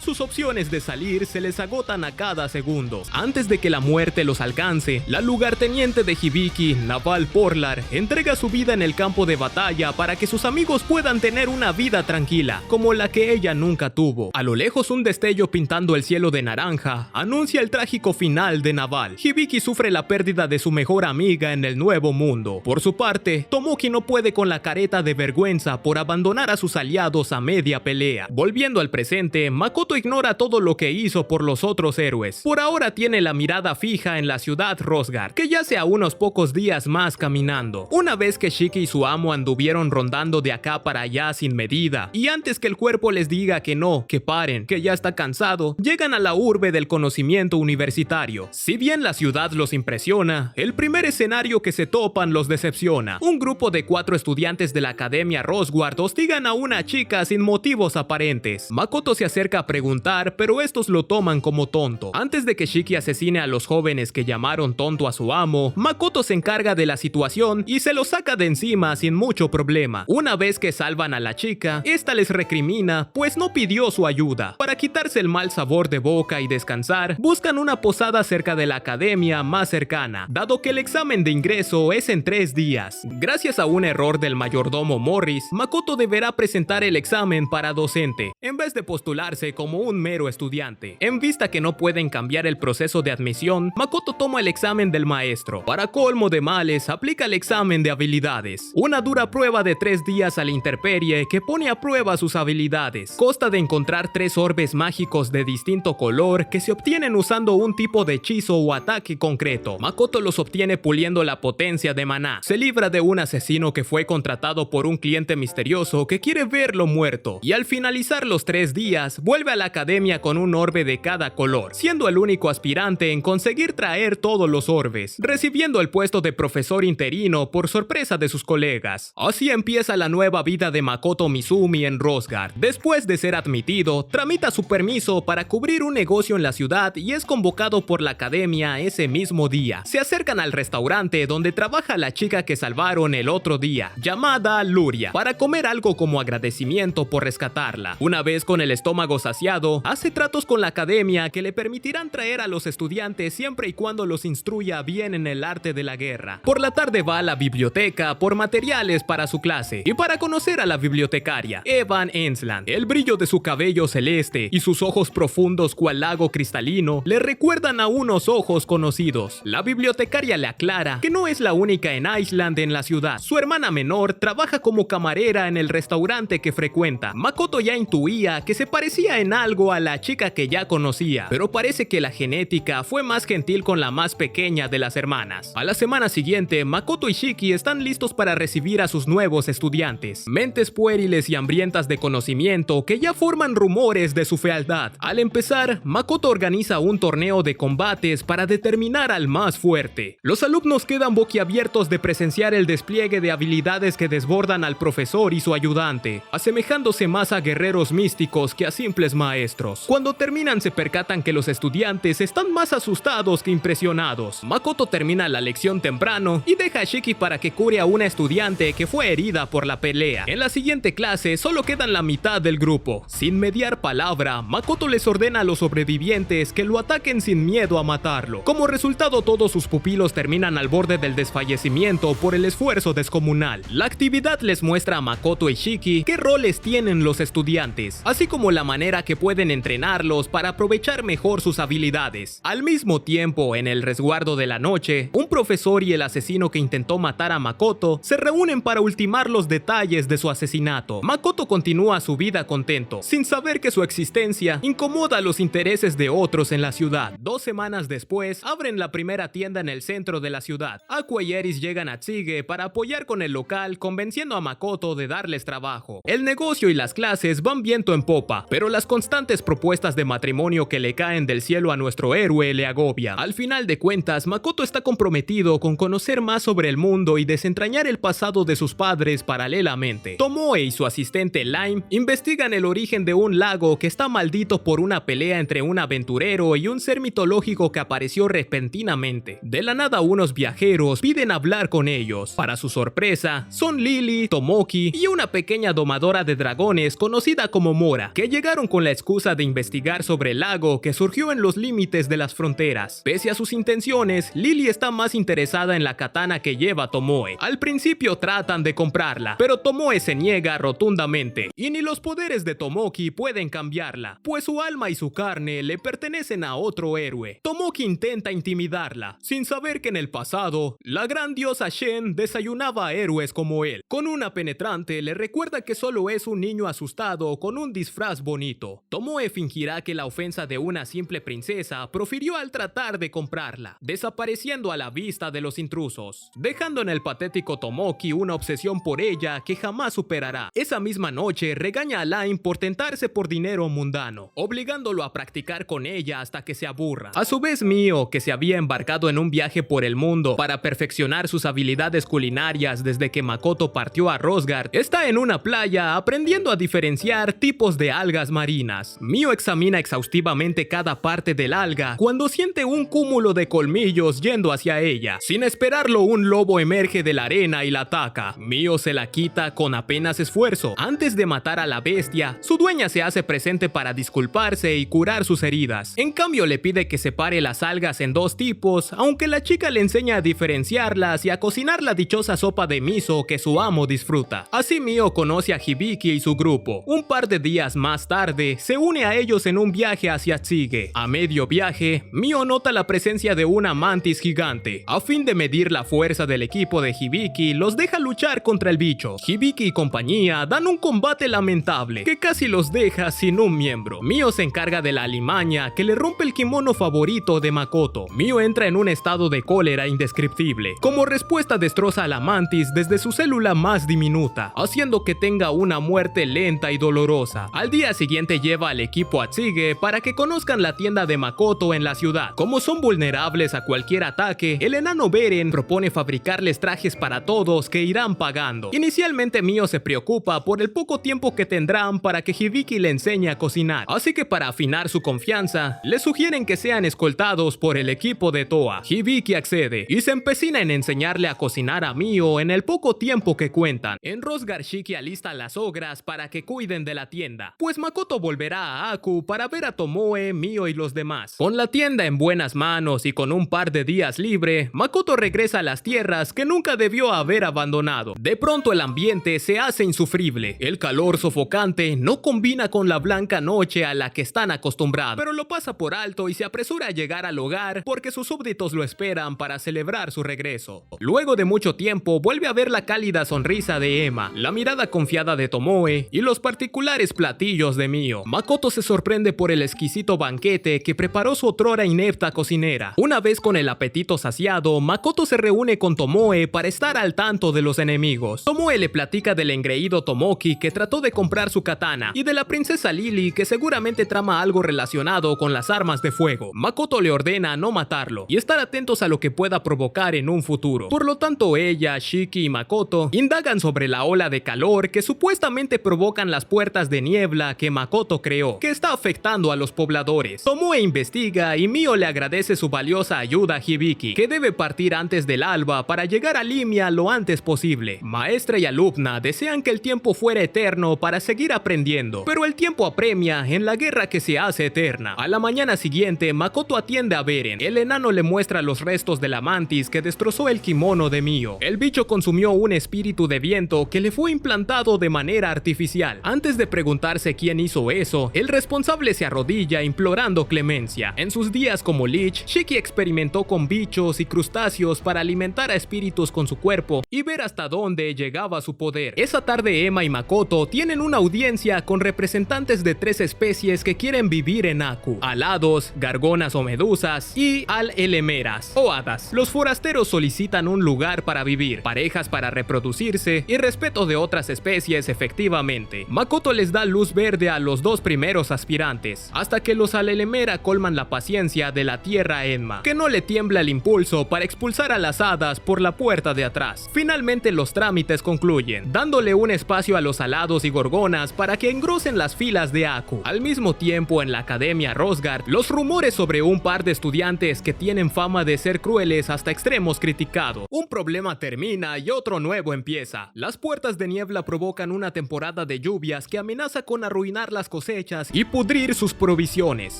Sus opciones de salir se les agotan a cada segundo. Antes de que la muerte los alcance, la lugarteniente de Hibiki, Naval Porlar, entrega su vida en el campo de batalla para que sus amigos puedan tener una vida tranquila, como la que ella nunca tuvo. A lo lejos, un destello pintando el cielo de naranja anuncia el trágico final de Naval. Hibiki sufre la pérdida de su mejor amiga en el nuevo mundo. Por su parte, Tomoki no puede con la careta de vergüenza por abandonar a sus aliados a media pelea. Volviendo al presente, Makoto ignora todo lo que hizo por los otros héroes. Por ahora tiene la mirada fija en la ciudad Rosgard, que yace a unos pocos días más caminando. Una vez que Shiki y su amo anduvieron rondando de acá para allá sin medida, y antes que el cuerpo les diga que no, que paren, que ya está cansado, llegan a la urbe del conocimiento universitario. Si bien la ciudad los impresiona, el primer escenario que se topan los decepciona. Un grupo de 4 estudiantes de la Academia Rosgard hostigan a una chica sin motivos aparentes. Makoto se acerca a preguntar, pero estos lo toman como tonto. Antes de que Shiki asesine a los jóvenes que llamaron tonto a su amo, Makoto se encarga de la situación y se lo saca de encima sin mucho problema. Una vez que salvan a la chica, esta les recrimina, pues no pidió su ayuda. Para quitarse el mal sabor de boca y descansar, buscan una posada cerca de la academia más cercana, dado que el examen de ingreso es en 3 días. Gracias a un error del mayordomo Morris, Makoto deberá presentar el examen para docente, en vez de postularse como un mero estudiante. En vista que no pueden cambiar el proceso de admisión, Makoto toma el examen del maestro. Para colmo de males, aplica el examen de habilidades, una dura prueba de 3 días a la intemperie que pone a prueba sus habilidades. Consta de encontrar 3 orbes mágicos de distinto color que se obtienen usando un tipo de hechizo o ataque concreto. Makoto los obtiene puliendo la potencia de maná. Se libra de un asesino que fue contratado por un cliente misterioso que quiere verlo muerto, y al finalizar los 3 días, vuelve a la academia con un orbe de cada color, siendo el único aspirante en conseguir traer todos los orbes, recibiendo el puesto de profesor interino por sorpresa de sus colegas. Así empieza la nueva vida de Makoto Mizumi en Rosgard. Después de ser admitido, tramita su permiso para cubrir un negocio en la ciudad y es convocado por la academia ese mismo día. Se acercan al restaurante donde trabaja la chica que salvaron el otro día, llamada Luria, para comer algo como agradecimiento por rescatarla. Una vez con el estómago estómago saciado, hace tratos con la academia que le permitirán traer a los estudiantes siempre y cuando los instruya bien en el arte de la guerra. Por la tarde va a la biblioteca por materiales para su clase y para conocer a la bibliotecaria, Evan Ensland. El brillo de su cabello celeste y sus ojos profundos cual lago cristalino le recuerdan a unos ojos conocidos. La bibliotecaria le aclara que no es la única en Iceland en la ciudad. Su hermana menor trabaja como camarera en el restaurante que frecuenta. Makoto ya intuía que se parecía en algo a la chica que ya conocía, pero parece que la genética fue más gentil con la más pequeña de las hermanas. A la semana siguiente, Makoto y Shiki están listos para recibir a sus nuevos estudiantes, mentes puériles y hambrientas de conocimiento que ya forman rumores de su fealdad. Al empezar, Makoto organiza un torneo de combates para determinar al más fuerte. Los alumnos quedan boquiabiertos de presenciar el despliegue de habilidades que desbordan al profesor y su ayudante, asemejándose más a guerreros místicos que a simples maestros. Cuando terminan se percatan que los estudiantes están más asustados que impresionados. Makoto termina la lección temprano y deja a Shiki para que cure a una estudiante que fue herida por la pelea. En la siguiente clase solo quedan la mitad del grupo. Sin mediar palabra, Makoto les ordena a los sobrevivientes que lo ataquen sin miedo a matarlo. Como resultado, todos sus pupilos terminan al borde del desfallecimiento por el esfuerzo descomunal. La actividad les muestra a Makoto y Shiki qué roles tienen los estudiantes, así como la manera que pueden entrenarlos para aprovechar mejor sus habilidades. Al mismo tiempo, en el resguardo de la noche, un profesor y el asesino que intentó matar a Makoto se reúnen para ultimar los detalles de su asesinato. Makoto continúa su vida contento, sin saber que su existencia incomoda los intereses de otros en la ciudad. 2 semanas después, abren la primera tienda en el centro de la ciudad. Aqua y Eris llegan a Tsuge para apoyar con el local, convenciendo a Makoto de darles trabajo. El negocio y las clases van viento en popa, pero las constantes propuestas de matrimonio que le caen del cielo a nuestro héroe le agobian. Al final de cuentas, Makoto está comprometido con conocer más sobre el mundo y desentrañar el pasado de sus padres paralelamente. Tomoe y su asistente Lime investigan el origen de un lago que está maldito por una pelea entre un aventurero y un ser mitológico que apareció repentinamente. De la nada, unos viajeros piden hablar con ellos. Para su sorpresa, son Lily, Tomoki y una pequeña domadora de dragones conocida como Mora, que llegaron con la excusa de investigar sobre el lago que surgió en los límites de las fronteras. Pese a sus intenciones, Lily está más interesada en la katana que lleva Tomoe. Al principio tratan de comprarla, pero Tomoe se niega rotundamente, y ni los poderes de Tomoki pueden cambiarla, pues su alma y su carne le pertenecen a otro héroe. Tomoki intenta intimidarla, sin saber que en el pasado, la gran diosa Shen desayunaba a héroes como él. Con una penetrante le recuerda que solo es un niño asustado con un disfraz bonito. Tomoe fingirá que la ofensa de una simple princesa profirió al tratar de comprarla, desapareciendo a la vista de los intrusos, dejando en el patético Tomoki una obsesión por ella que jamás superará. Esa misma noche regaña a Lime por tentarse por dinero mundano, obligándolo a practicar con ella hasta que se aburra. A su vez, Mio, que se había embarcado en un viaje por el mundo para perfeccionar sus habilidades culinarias desde que Makoto partió a Rosgard, está en una playa aprendiendo a diferenciar tipos de algas marinas. Mio examina exhaustivamente cada parte del alga cuando siente un cúmulo de colmillos yendo hacia ella. Sin esperarlo, un lobo emerge de la arena y la ataca. Mio se la quita con apenas esfuerzo. Antes de matar a la bestia, su dueña se hace presente para disculparse y curar sus heridas. En cambio, le pide que separe las algas en 2 tipos, aunque la chica le enseña a diferenciarlas y a cocinar la dichosa sopa de miso que su amo disfruta. Así Mio conoce a Hibiki y su grupo. Un par de días más tarde, se une a ellos en un viaje hacia Tsuge. A medio viaje, Mio nota la presencia de una mantis gigante. A fin de medir la fuerza del equipo de Hibiki, los deja luchar contra el bicho. Hibiki y compañía dan un combate lamentable, que casi los deja sin un miembro. Mio se encarga de la alimaña, que le rompe el kimono favorito de Makoto. Mio entra en un estado de cólera indescriptible. Como respuesta, destroza a la mantis desde su célula más diminuta, haciendo que tenga una muerte lenta y dolorosa. Al día siguiente lleva al equipo a Tsuge para que conozcan la tienda de Makoto en la ciudad. Como son vulnerables a cualquier ataque, el enano Beren propone fabricarles trajes para todos que irán pagando. Inicialmente Mio se preocupa por el poco tiempo que tendrán para que Hibiki le enseñe a cocinar, así que para afinar su confianza, le sugieren que sean escoltados por el equipo de Toa. Hibiki accede y se empecina en enseñarle a cocinar a Mio en el poco tiempo que cuentan. En Rosgard, Shiki alista las ogras para que cuiden de la tienda, pues pues Makoto volverá a Aku para ver a Tomoe, Mio y los demás. Con la tienda en buenas manos y con un par de días libre, Makoto regresa a las tierras que nunca debió haber abandonado. De pronto el ambiente se hace insufrible. El calor sofocante no combina con la blanca noche a la que están acostumbrados, pero lo pasa por alto y se apresura a llegar al hogar porque sus súbditos lo esperan para celebrar su regreso. Luego de mucho tiempo vuelve a ver la cálida sonrisa de Emma, la mirada confiada de Tomoe y los particulares platillos de Mio. Makoto se sorprende por el exquisito banquete que preparó su otrora inepta cocinera. Una vez con el apetito saciado, Makoto se reúne con Tomoe para estar al tanto de los enemigos. Tomoe le platica del engreído Tomoki que trató de comprar su katana y de la princesa Lily que seguramente trama algo relacionado con las armas de fuego. Makoto le ordena no matarlo y estar atentos a lo que pueda provocar en un futuro. Por lo tanto, ella, Shiki y Makoto indagan sobre la ola de calor que supuestamente provocan las puertas de niebla que Makoto creó, que está afectando a los pobladores. Tomoe investiga y Mio le agradece su valiosa ayuda a Hibiki, que debe partir antes del alba para llegar a Limia lo antes posible. Maestra y alumna desean que el tiempo fuera eterno para seguir aprendiendo, pero el tiempo apremia en la guerra que se hace eterna. A la mañana siguiente, Makoto atiende a Beren. El enano le muestra los restos de la mantis que destrozó el kimono de Mio. El bicho consumió un espíritu de viento que le fue implantado de manera artificial. Antes de preguntarse quién hizo eso, el responsable se arrodilla implorando clemencia. En sus días como Lich, Shiki experimentó con bichos y crustáceos para alimentar a espíritus con su cuerpo y ver hasta dónde llegaba su poder. Esa tarde Emma y Makoto tienen una audiencia con representantes de 3 especies que quieren vivir en Aku: alados, gargonas o medusas y al-elemeras o hadas. Los forasteros solicitan un lugar para vivir, parejas para reproducirse y respeto de otras especies efectivamente. Makoto les da luz verde a los 2 primeros aspirantes, hasta que los al-elemera colman la paciencia de la tierra Enma, que no le tiembla el impulso para expulsar a las hadas por la puerta de atrás. Finalmente los trámites concluyen, dándole un espacio a los alados y gorgonas para que engrosen las filas de Aku. Al mismo tiempo, en la Academia Rosgard, los rumores sobre un par de estudiantes que tienen fama de ser crueles hasta extremos criticados. Un problema termina y otro nuevo empieza. Las puertas de niebla provocan una temporada de lluvias que amenaza con arruinar las cosechas y pudrir sus provisiones.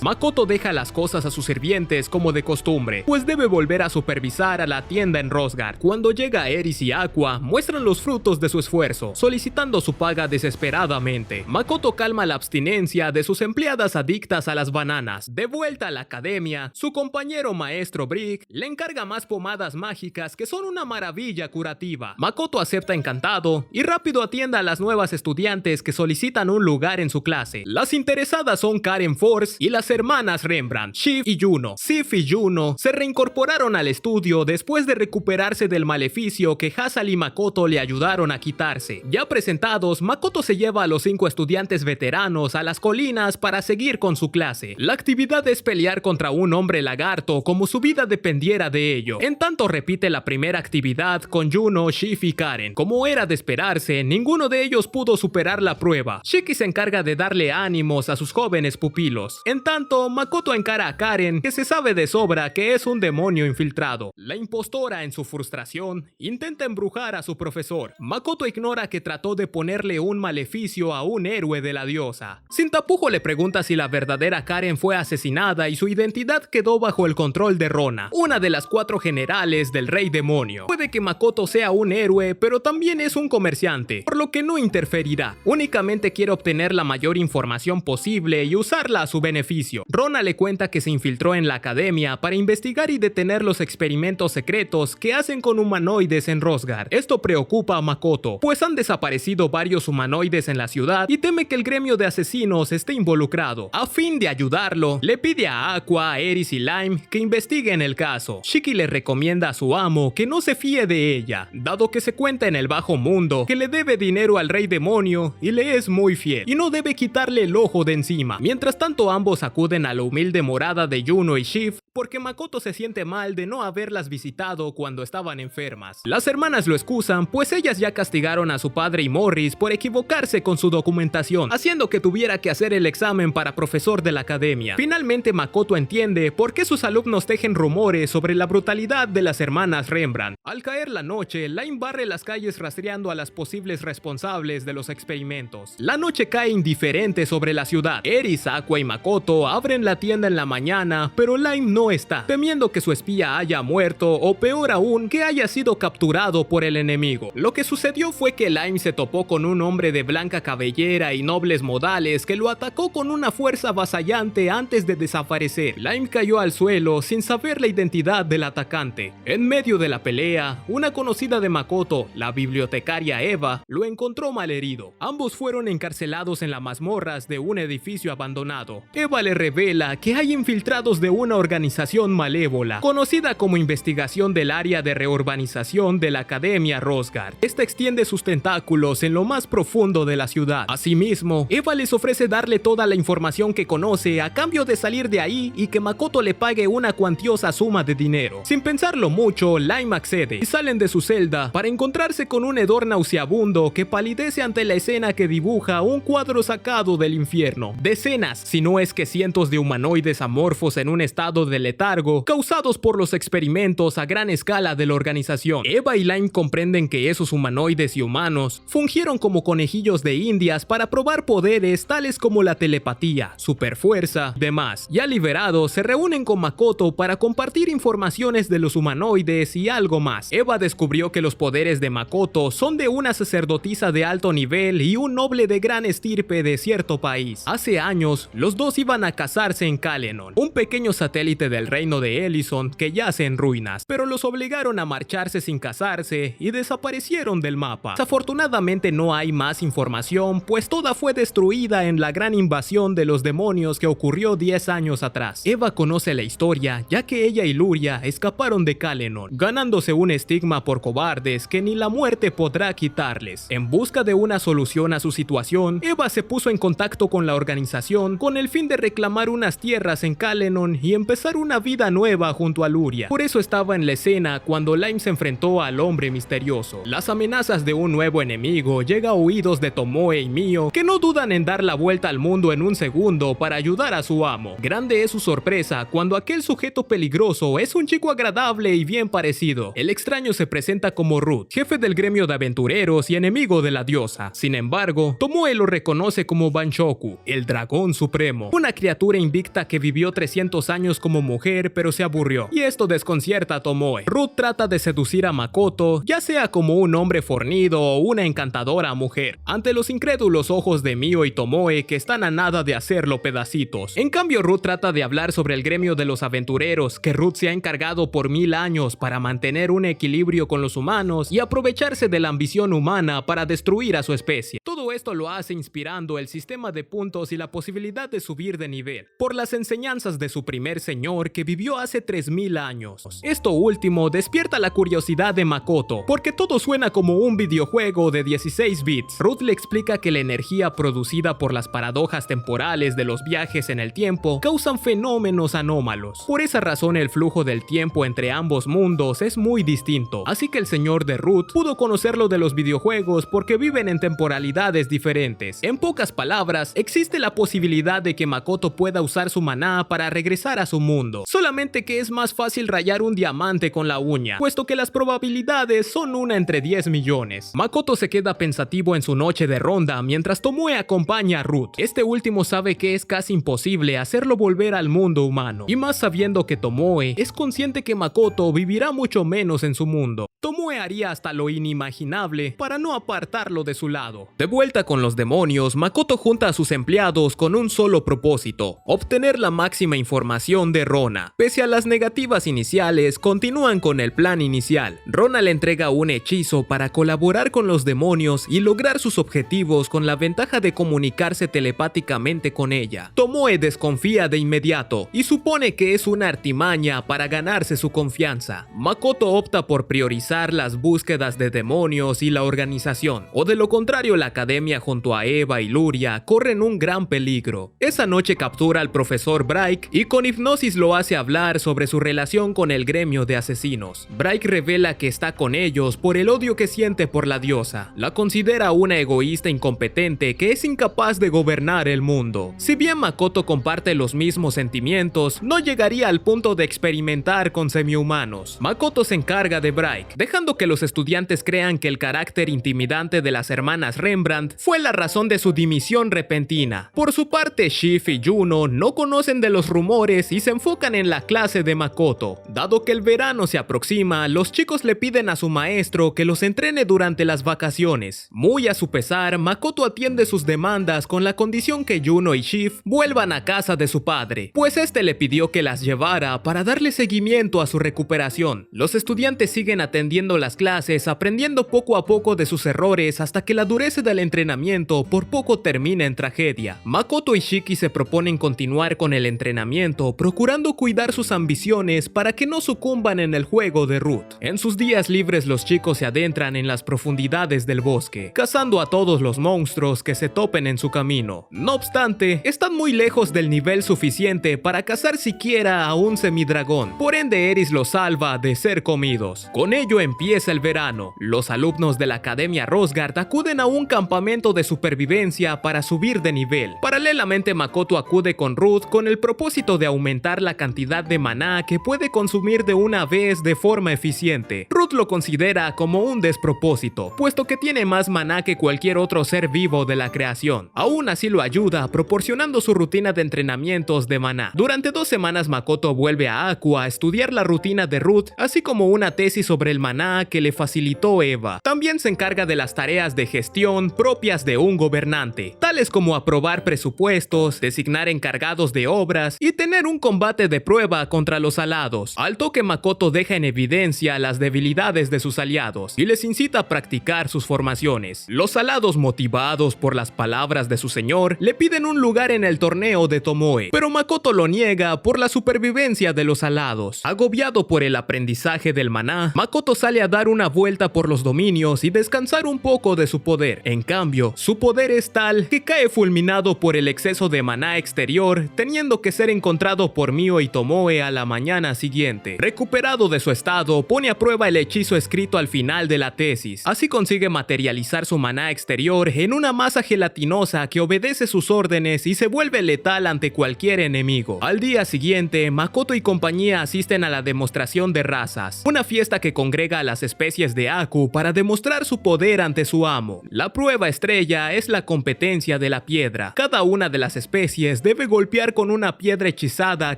Makoto deja las cosas a sus sirvientes como de costumbre, pues debe volver a supervisar a la tienda en Rosgard. Cuando llega Eris y Aqua, muestran los frutos de su esfuerzo, solicitando su paga desesperadamente. Makoto calma la abstinencia de sus empleadas adictas a las bananas. De vuelta a la academia, su compañero maestro Brick le encarga más pomadas mágicas que son una maravilla curativa. Makoto acepta encantado y rápido atiende a las nuevas estudiantes que solicitan un lugar en su clase. Las interesadas son Karen Force y las hermanas Rembrandt, Shiv y Juno. Sif y Juno se reincorporaron al estudio después de recuperarse del maleficio que Hasal y Makoto le ayudaron a quitarse. Ya presentados, Makoto se lleva a los 5 estudiantes veteranos a las colinas para seguir con su clase. La actividad es pelear contra un hombre lagarto como su vida dependiera de ello. En tanto repite la primera actividad con Juno, Shiv y Karen. Como era de esperarse, ninguno de ellos pudo superar la prueba. Shiki se encarga de darle ánimos a sus jóvenes pupilos. En tanto, Makoto encara a Karen, que se sabe de sobra que es un demonio infiltrado. La impostora, en su frustración, intenta embrujar a su profesor. Makoto ignora que trató de ponerle un maleficio a un héroe de la diosa. Sin tapujo le pregunta si la verdadera Karen fue asesinada y su identidad quedó bajo el control de Rona, una de las 4 generales del rey demonio. Puede que Makoto sea un héroe, pero también es un comerciante, por lo que no interferirá. Únicamente quiere obtener la mayor información posible y usarla a su beneficio. Rona le cuenta que se infiltró en la academia para investigar y detener los experimentos secretos que hacen con humanoides en Rosgard. Esto preocupa a Makoto, pues han desaparecido varios humanoides en la ciudad y teme que el gremio de asesinos esté involucrado. A fin de ayudarlo, le pide a Aqua, Eris y Lime que investiguen el caso. Shiki le recomienda a su amo que no se fíe de ella, dado que se cuenta en el bajo mundo que le debe dinero al rey demonio y le es muy fiel, y no debe quitarle el ojo de encima. Mientras tanto, ambos acuden a la humilde morada de Juno y Shiv porque Makoto se siente mal de no haberlas visitado cuando estaban enfermas. Las hermanas lo excusan, pues ellas ya castigaron a su padre y Morris por equivocarse con su documentación, haciendo que tuviera que hacer el examen para profesor de la academia. Finalmente Makoto entiende por qué sus alumnos tejen rumores sobre la brutalidad de las hermanas Rembrandt. Al caer la noche, Lime barre las calles rastreando a las posibles responsables de los experimentos. La noche cae indiferente sobre la ciudad. Eri, Aqua y Makoto abren la tienda en la mañana, pero Lime no está, temiendo que su espía haya muerto o peor aún, que haya sido capturado por el enemigo. Lo que sucedió fue que Lime se topó con un hombre de blanca cabellera y nobles modales que lo atacó con una fuerza avasallante antes de desaparecer. Lime cayó al suelo sin saber la identidad del atacante. En medio de la pelea, una conocida de Makoto, la bibliotecaria Eva, lo encontró malherido. Ambos fueron encarcelados en las mazmorras de un edificio abandonado. Eva le revela que hay infiltrados de una organización malévola, conocida como Investigación del Área de Reurbanización de la Academia Rosgard. Esta extiende sus tentáculos en lo más profundo de la ciudad. Asimismo, Eva les ofrece darle toda la información que conoce a cambio de salir de ahí y que Makoto le pague una cuantiosa suma de dinero. Sin pensarlo mucho, Lime accede y salen de su celda para encontrarse con un hedor nauseabundo que palidece ante la escena que dibuja un cuadro sacado del infierno. Decenas, si no es que cientos de humanoides amorfos en un estado de letargo, causados por los experimentos a gran escala de la organización. Eva y Lime comprenden que esos humanoides y humanos fungieron como conejillos de indias para probar poderes tales como la telepatía, superfuerza, demás. Ya liberados, se reúnen con Makoto para compartir informaciones de los humanoides y algo más. Eva descubrió que los poderes de Makoto son de una sacerdotisa de alto nivel y un noble de gran estirpe de cierto país. Hace años, los dos iban a casarse en Kalenon, un pequeño satélite del reino de Ellison que yace en ruinas, pero los obligaron a marcharse sin casarse y desaparecieron del mapa. Desafortunadamente no hay más información, pues toda fue destruida en la gran invasión de los demonios que ocurrió 10 años atrás. Eva conoce la historia, ya que ella y Luria escaparon de Kalenon, ganándose un estigma por cobardes que ni la muerte podrá quitarles. En busca de una solución a su situación, Eva se puso en contacto con la organización con el fin de reclamar unas tierras en Kalenon y empezar una vida nueva junto a Luria. Por eso estaba en la escena cuando Lime se enfrentó al hombre misterioso. Las amenazas de un nuevo enemigo llega a oídos de Tomoe y Mio, que no dudan en dar la vuelta al mundo en un segundo para ayudar a su amo. Grande es su sorpresa cuando aquel sujeto peligroso es un chico agradable y bien parecido. El extraño se presenta como Ruth, jefe del gremio de aventureros y enemigo de la diosa. Sin embargo, Tomoe lo reconoce como Banshoku, el dragón supremo, una criatura invicta que vivió 300 años como mujer pero se aburrió, y esto desconcierta a Tomoe. Ruth trata de seducir a Makoto, ya sea como un hombre fornido o una encantadora mujer, ante los incrédulos ojos de Mio y Tomoe que están a nada de hacerlo pedacitos. En cambio, Ruth trata de hablar sobre el gremio de los aventureros que Ruth se ha encargado por 1000 años para mantener un equilibrio con los humanos y aprovecharse de la ambición humana para destruir a su especie. Todo esto lo hace inspirando el sistema de puntos y la posibilidad de subir de nivel, por las enseñanzas de su primer señor que vivió hace 3000 años. Esto último despierta la curiosidad de Makoto, porque todo suena como un videojuego de 16 bits. Ruth le explica que la energía producida por las paradojas temporales de los viajes en el tiempo causan fenómenos anómalos. Por esa razón el flujo del tiempo entre ambos mundos es muy distinto, así que el señor de Ruth pudo conocerlo de los videojuegos porque viven en temporalidades diferentes. En pocas palabras, existe la posibilidad de que Makoto pueda usar su maná para regresar a su mundo, solamente que es más fácil rayar un diamante con la uña, puesto que las probabilidades son una entre 10 millones. Makoto se queda pensativo en su noche de ronda mientras Tomoe acompaña a Ruth. Este último sabe que es casi imposible hacerlo volver al mundo humano, y más sabiendo que Tomoe es consciente que Makoto vivirá mucho menos en su mundo. Tomoe haría hasta lo inimaginable para no apartarlo de su lado. De vuelta con los demonios, Makoto junta a sus empleados con un solo propósito: obtener la máxima información de Rona. Pese a las negativas iniciales, continúan con el plan inicial. Rona le entrega un hechizo para colaborar con los demonios y lograr sus objetivos con la ventaja de comunicarse telepáticamente con ella. Tomoe desconfía de inmediato y supone que es una artimaña para ganarse su confianza. Makoto opta por priorizar las búsquedas de demonios y la organización, o de lo contrario la academia academia junto a Eva y Luria corren un gran peligro. Esa noche captura al profesor Bright y con hipnosis lo hace hablar sobre su relación con el gremio de asesinos. Bright revela que está con ellos por el odio que siente por la diosa. La considera una egoísta incompetente que es incapaz de gobernar el mundo. Si bien Makoto comparte los mismos sentimientos, no llegaría al punto de experimentar con semihumanos. Makoto se encarga de Bright, dejando que los estudiantes crean que el carácter intimidante de las hermanas Rembrandt fue la razón de su dimisión repentina. Por su parte, Shift y Juno no conocen de los rumores y se enfocan en la clase de Makoto. Dado que el verano se aproxima, los chicos le piden a su maestro que los entrene durante las vacaciones. Muy a su pesar, Makoto atiende sus demandas con la condición que Juno y Shift vuelvan a casa de su padre, pues este le pidió que las llevara para darle seguimiento a su recuperación. Los estudiantes siguen atendiendo las clases, aprendiendo poco a poco de sus errores hasta que la dureza del entrenamiento por poco termina en tragedia. Makoto y Shiki se proponen continuar con el entrenamiento, procurando cuidar sus ambiciones para que no sucumban en el juego de Ruth. En sus días libres los chicos se adentran en las profundidades del bosque, cazando a todos los monstruos que se topen en su camino. No obstante, están muy lejos del nivel suficiente para cazar siquiera a un semidragón, por ende Eris los salva de ser comidos. Con ello empieza el verano. Los alumnos de la Academia Rosgard acuden a un campamento de supervivencia para subir de nivel. Paralelamente, Makoto acude con Ruth con el propósito de aumentar la cantidad de maná que puede consumir de una vez de forma eficiente. Ruth lo considera como un despropósito, puesto que tiene más maná que cualquier otro ser vivo de la creación. Aún así lo ayuda, proporcionando su rutina de entrenamientos de maná. Durante 2 semanas Makoto vuelve a Aku a estudiar la rutina de Ruth, así como una tesis sobre el maná que le facilitó Eva. También se encarga de las tareas de gestión propias de un gobernante, tales como aprobar presupuestos, designar encargados de obras y tener un combate de prueba contra los alados. Al toque, Makoto deja en evidencia las debilidades de sus aliados y les incita a practicar sus formaciones. Los alados, motivados por las palabras de su señor, le piden un lugar en el torneo de Tomoe, pero Makoto lo niega por la supervivencia de los alados. Agobiado por el aprendizaje del maná, Makoto sale a dar una vuelta por los dominios y descansar un poco de su poder. En cambio, su poder es tal que cae fulminado por el exceso de maná exterior, teniendo que ser encontrado por Mio y Tomoe a la mañana siguiente. Recuperado de su estado, pone a prueba el hechizo escrito al final de la tesis. Así consigue materializar su maná exterior en una masa gelatinosa que obedece sus órdenes y se vuelve letal ante cualquier enemigo. Al día siguiente, Makoto y compañía asisten a la demostración de razas, una fiesta que congrega a las especies de Aku para demostrar su poder ante su amo. La prueba estrella es la competencia de la piedra. Cada una de las especies debe golpear con una piedra hechizada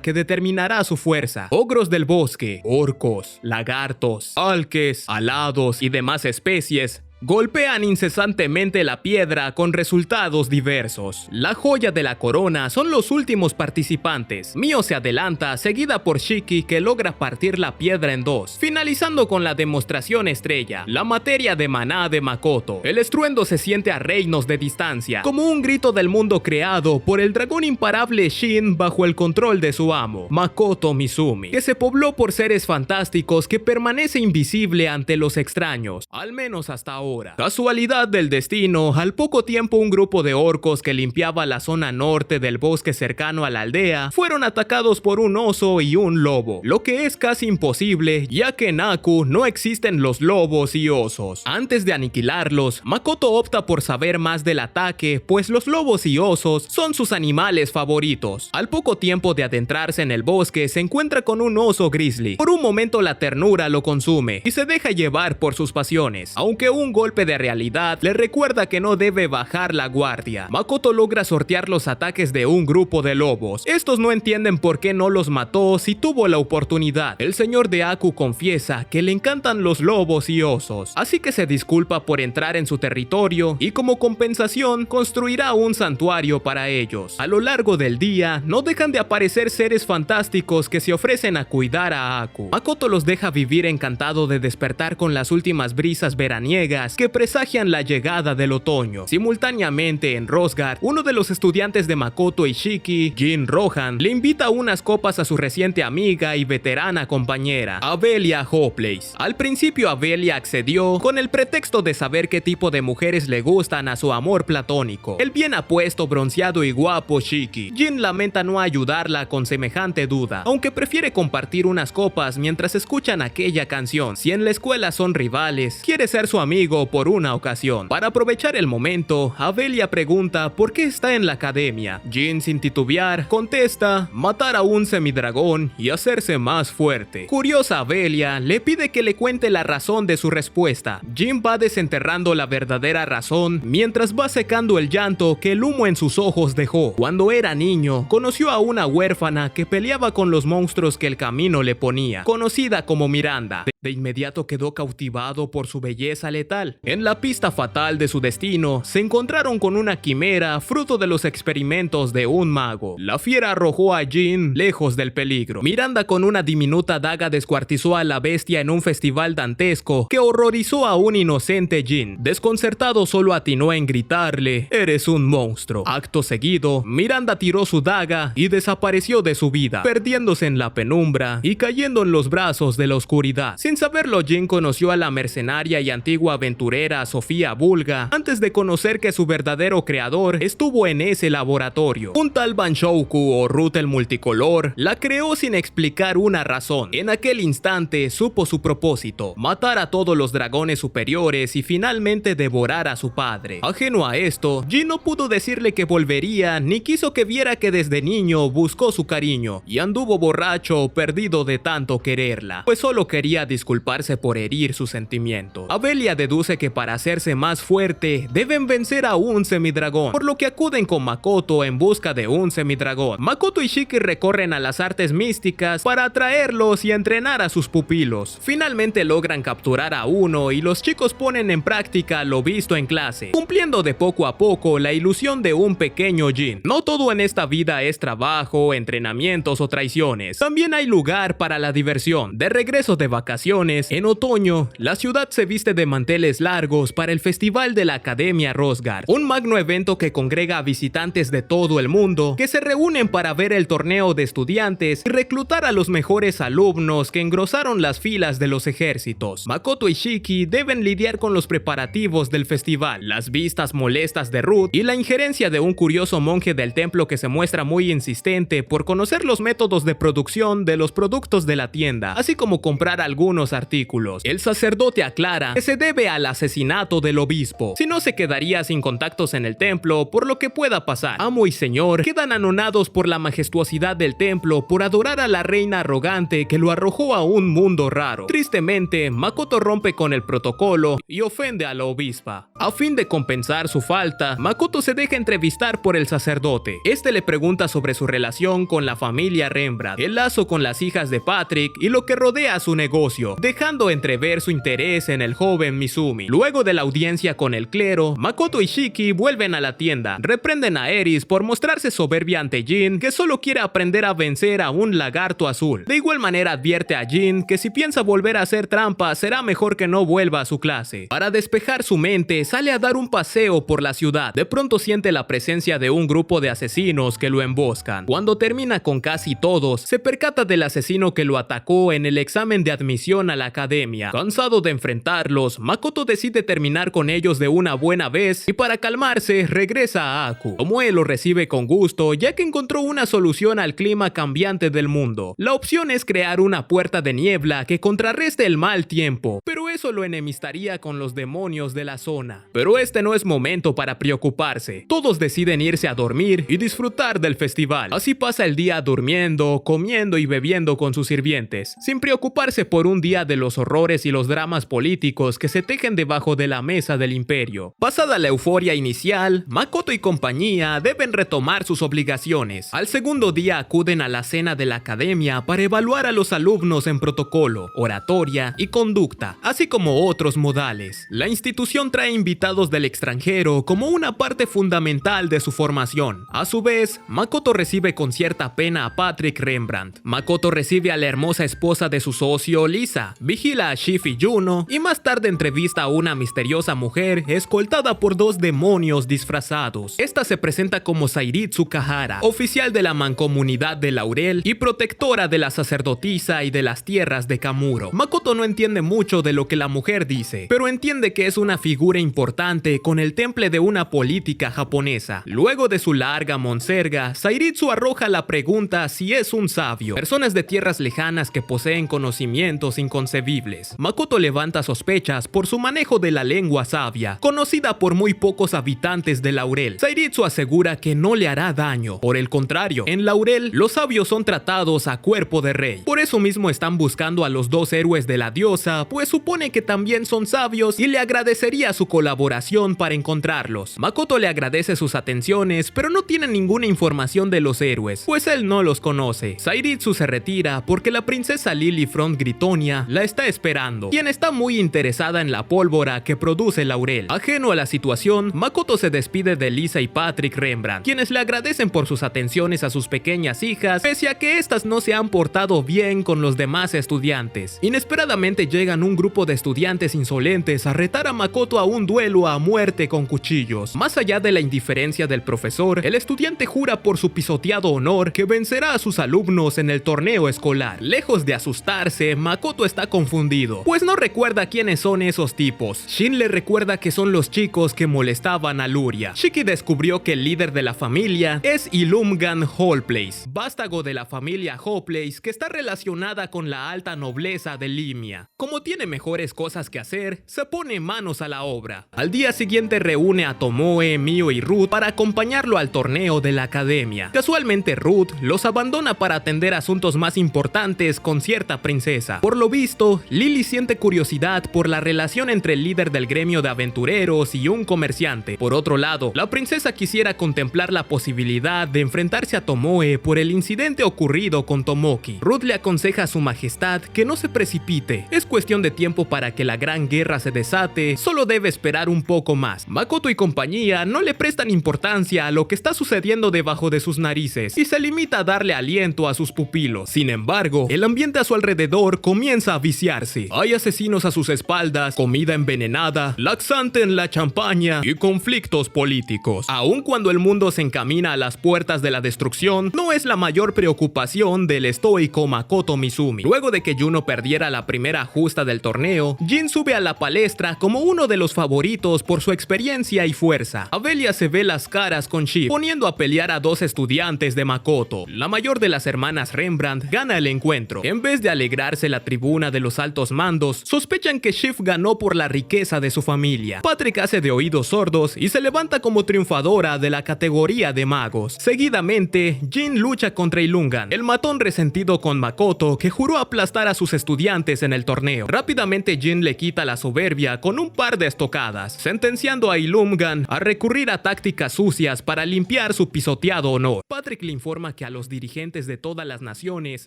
que determinará su fuerza. Ogros del bosque, orcos, lagartos, alques, alados y demás especies golpean incesantemente la piedra con resultados diversos. La joya de la corona son los últimos participantes. Mio se adelanta, seguida por Shiki, que logra partir la piedra en 2, finalizando con la demostración estrella, la materia de maná de Makoto. El estruendo se siente a reinos de distancia, como un grito del mundo creado por el dragón imparable Shin bajo el control de su amo, Makoto Mizumi, que se pobló por seres fantásticos que permanece invisible ante los extraños, al menos hasta ahora. Casualidad del destino, al poco tiempo un grupo de orcos que limpiaba la zona norte del bosque cercano a la aldea fueron atacados por un oso y un lobo, lo que es casi imposible ya que en Aku no existen los lobos y osos. Antes de aniquilarlos, Makoto opta por saber más del ataque, pues los lobos y osos son sus animales favoritos. Al poco tiempo de adentrarse en el bosque, se encuentra con un oso grizzly. Por un momento la ternura lo consume y se deja llevar por sus pasiones, aunque un golpe de realidad le recuerda que no debe bajar la guardia. Makoto logra sortear los ataques de un grupo de lobos. Estos no entienden por qué no los mató si tuvo la oportunidad. El señor de Aku confiesa que le encantan los lobos y osos, así que se disculpa por entrar en su territorio y como compensación construirá un santuario para ellos. A lo largo del día no dejan de aparecer seres fantásticos que se ofrecen a cuidar a Aku. Makoto los deja vivir, encantado de despertar con las últimas brisas veraniegas frías que presagian la llegada del otoño. Simultáneamente en Rosgard, uno de los estudiantes de Makoto y Shiki, Jin Rohan, le invita unas copas a su reciente amiga y veterana compañera, Avelia Hopeplace. Al principio Avelia accedió con el pretexto de saber qué tipo de mujeres le gustan a su amor platónico, el bien apuesto, bronceado y guapo Shiki. Jin lamenta no ayudarla con semejante duda, aunque prefiere compartir unas copas mientras escuchan aquella canción. Si en la escuela son rivales, quiere ser su amigo por una ocasión. Para aprovechar el momento, Avelia pregunta por qué está en la academia. Jin, sin titubear, contesta: matar a un semidragón y hacerse más fuerte. Curiosa, Avelia le pide que le cuente la razón de su respuesta. Jin va desenterrando la verdadera razón mientras va secando el llanto que el humo en sus ojos dejó. Cuando era niño, conoció a una huérfana que peleaba con los monstruos que el camino le ponía, conocida como Miranda. De inmediato quedó cautivado por su belleza letal. En la pista fatal de su destino, se encontraron con una quimera fruto de los experimentos de un mago. La fiera arrojó a Jin lejos del peligro. Miranda con una diminuta daga descuartizó a la bestia en un festival dantesco que horrorizó a un inocente Jin. Desconcertado, solo atinó en gritarle: eres un monstruo. Acto seguido, Miranda tiró su daga y desapareció de su vida, perdiéndose en la penumbra y cayendo en los brazos de la oscuridad. Sin saberlo, Jin conoció a la mercenaria y antigua aventurera Sofía Bulga antes de conocer que su verdadero creador estuvo en ese laboratorio. Un tal Banshouku o Ruth el multicolor la creó sin explicar una razón. En aquel instante supo su propósito: matar a todos los dragones superiores y finalmente devorar a su padre. Ajeno a esto, Jin no pudo decirle que volvería ni quiso que viera que desde niño buscó su cariño y anduvo borracho, perdido de tanto quererla, pues solo quería disculparse por herir sus sentimientos. Avelia deduce que para hacerse más fuerte deben vencer a un semidragón, por lo que acuden con Makoto en busca de un semidragón. Makoto y Shiki recorren a las artes místicas para atraerlos y entrenar a sus pupilos. Finalmente logran capturar a uno y los chicos ponen en práctica lo visto en clase, cumpliendo de poco a poco la ilusión de un pequeño Jin. No todo en esta vida es trabajo, entrenamientos o traiciones. También hay lugar para la diversión. De regreso de vacaciones, en otoño, la ciudad se viste de manteles largos para el Festival de la Academia Rosgard, un magno evento que congrega a visitantes de todo el mundo que se reúnen para ver el torneo de estudiantes y reclutar a los mejores alumnos que engrosaron las filas de los ejércitos. Makoto y Shiki deben lidiar con los preparativos del festival, las vistas molestas de Ruth y la injerencia de un curioso monje del templo que se muestra muy insistente por conocer los métodos de producción de los productos de la tienda, así como comprar algunos artículos. El sacerdote aclara que se debe al asesinato del obispo, si no se quedaría sin contactos en el templo por lo que pueda pasar. Amo y señor quedan anonados por la majestuosidad del templo por adorar a la reina arrogante que lo arrojó a un mundo raro. Tristemente, Makoto rompe con el protocolo y ofende a la obispa. A fin de compensar su falta, Makoto se deja entrevistar por el sacerdote. Este le pregunta sobre su relación con la familia Rembrandt, el lazo con las hijas de Patrick y lo que rodea su negocio, dejando entrever su interés en el joven Mizumi. Luego de la audiencia con el clero, Makoto y Shiki vuelven a la tienda. Reprenden a Eris por mostrarse soberbia ante Jin, que solo quiere aprender a vencer a un lagarto azul. De igual manera advierte a Jin que si piensa volver a hacer trampa, será mejor que no vuelva a su clase. Para despejar su mente, sale a dar un paseo por la ciudad. De pronto siente la presencia de un grupo de asesinos que lo emboscan. Cuando termina con casi todos, se percata del asesino que lo atacó en el examen de admisión a la academia. Cansado de enfrentarlos, Makoto decide terminar con ellos de una buena vez y para calmarse regresa a Aku. Tomoe lo recibe con gusto ya que encontró una solución al clima cambiante del mundo. La opción es crear una puerta de niebla que contrarreste el mal tiempo, pero eso lo enemistaría con los demonios de la zona. Pero este no es momento para preocuparse. Todos deciden irse a dormir y disfrutar del festival. Así pasa el día durmiendo, comiendo y bebiendo con sus sirvientes, sin preocuparse por un día de los horrores y los dramas políticos que se tejen debajo de la mesa del imperio. Pasada la euforia inicial, Makoto y compañía deben retomar sus obligaciones. Al segundo día acuden a la cena de la academia para evaluar a los alumnos en protocolo, oratoria y conducta, así como otros modales. La institución trae invitados del extranjero como una parte fundamental de su formación. A su vez, Makoto recibe con cierta pena a Patrick Rembrandt. Makoto recibe a la hermosa esposa de su socio, Lee Lisa vigila a Shift y Juno y más tarde entrevista a una misteriosa mujer escoltada por dos demonios disfrazados. Esta se presenta como Sairi Tsukahara, oficial de la mancomunidad de Laurel y protectora de la sacerdotisa y de las tierras de Kamuro. Makoto no entiende mucho de lo que la mujer dice, pero entiende que es una figura importante con el temple de una política japonesa. Luego de su larga monserga, Sairitsu arroja la pregunta si es un sabio. Personas de tierras lejanas que poseen conocimientos inconcebibles. Makoto levanta sospechas por su manejo de la lengua sabia, conocida por muy pocos habitantes de Laurel. Sairitsu asegura que no le hará daño. Por el contrario, en Laurel, los sabios son tratados a cuerpo de rey. Por eso mismo están buscando a los dos héroes de la diosa, pues supone que también son sabios y le agradecería su colaboración para encontrarlos. Makoto le agradece sus atenciones, pero no tiene ninguna información de los héroes, pues él no los conoce. Sairitsu se retira porque la princesa Lily Front Gritonia la está esperando, quien está muy interesada en la pólvora que produce Laurel. Ajeno a la situación, Makoto se despide de Lisa y Patrick Rembrandt, quienes le agradecen por sus atenciones a sus pequeñas hijas, pese a que estas no se han portado bien con los demás estudiantes. Inesperadamente llegan un grupo de estudiantes insolentes a retar a Makoto a un duelo a muerte con cuchillos. Más allá de la indiferencia del profesor, el estudiante jura por su pisoteado honor que vencerá a sus alumnos en el torneo escolar. Lejos de asustarse, Makoto está confundido, pues no recuerda quiénes son esos tipos. Shin le recuerda que son los chicos que molestaban a Luria. Shiki descubrió que el líder de la familia es Ilumgan Hallplace, vástago de la familia Hallplace que está relacionada con la alta nobleza de Limia. Como tiene mejores cosas que hacer, se pone manos a la obra. Al día siguiente reúne a Tomoe, Mio y Ruth para acompañarlo al torneo de la academia. Casualmente Ruth los abandona para atender asuntos más importantes con cierta princesa. Por lo visto, Lily siente curiosidad por la relación entre el líder del gremio de aventureros y un comerciante. Por otro lado, la princesa quisiera contemplar la posibilidad de enfrentarse a Tomoe por el incidente ocurrido con Tomoki. Ruth le aconseja a su majestad que no se precipite. Es cuestión de tiempo para que la gran guerra se desate, solo debe esperar un poco más. Makoto y compañía no le prestan importancia a lo que está sucediendo debajo de sus narices y se limita a darle aliento a sus pupilos. Sin embargo, el ambiente a su alrededor comienza a viciarse. Hay asesinos a sus espaldas, comida envenenada, laxante en la champaña y conflictos políticos. Aun cuando el mundo se encamina a las puertas de la destrucción, no es la mayor preocupación del estoico Makoto Mizumi. Luego de que Juno perdiera la primera justa del torneo, Jin sube a la palestra como uno de los favoritos por su experiencia y fuerza. Abelia se ve las caras con Shift, poniendo a pelear a dos estudiantes de Makoto. La mayor de las hermanas Rembrandt gana el encuentro. En vez de alegrarse la tribuna de los altos mandos, sospechan que Shift ganó por la riqueza de su familia. Patrick hace de oídos sordos y se levanta como triunfadora de la categoría de magos. Seguidamente, Jin lucha contra Ilungan, el matón resentido con Makoto que juró aplastar a sus estudiantes en el torneo. Rápidamente Jin le quita la soberbia con un par de estocadas, sentenciando a Ilungan a recurrir a tácticas sucias para limpiar su pisoteado honor. Patrick le informa que a los dirigentes de todas las naciones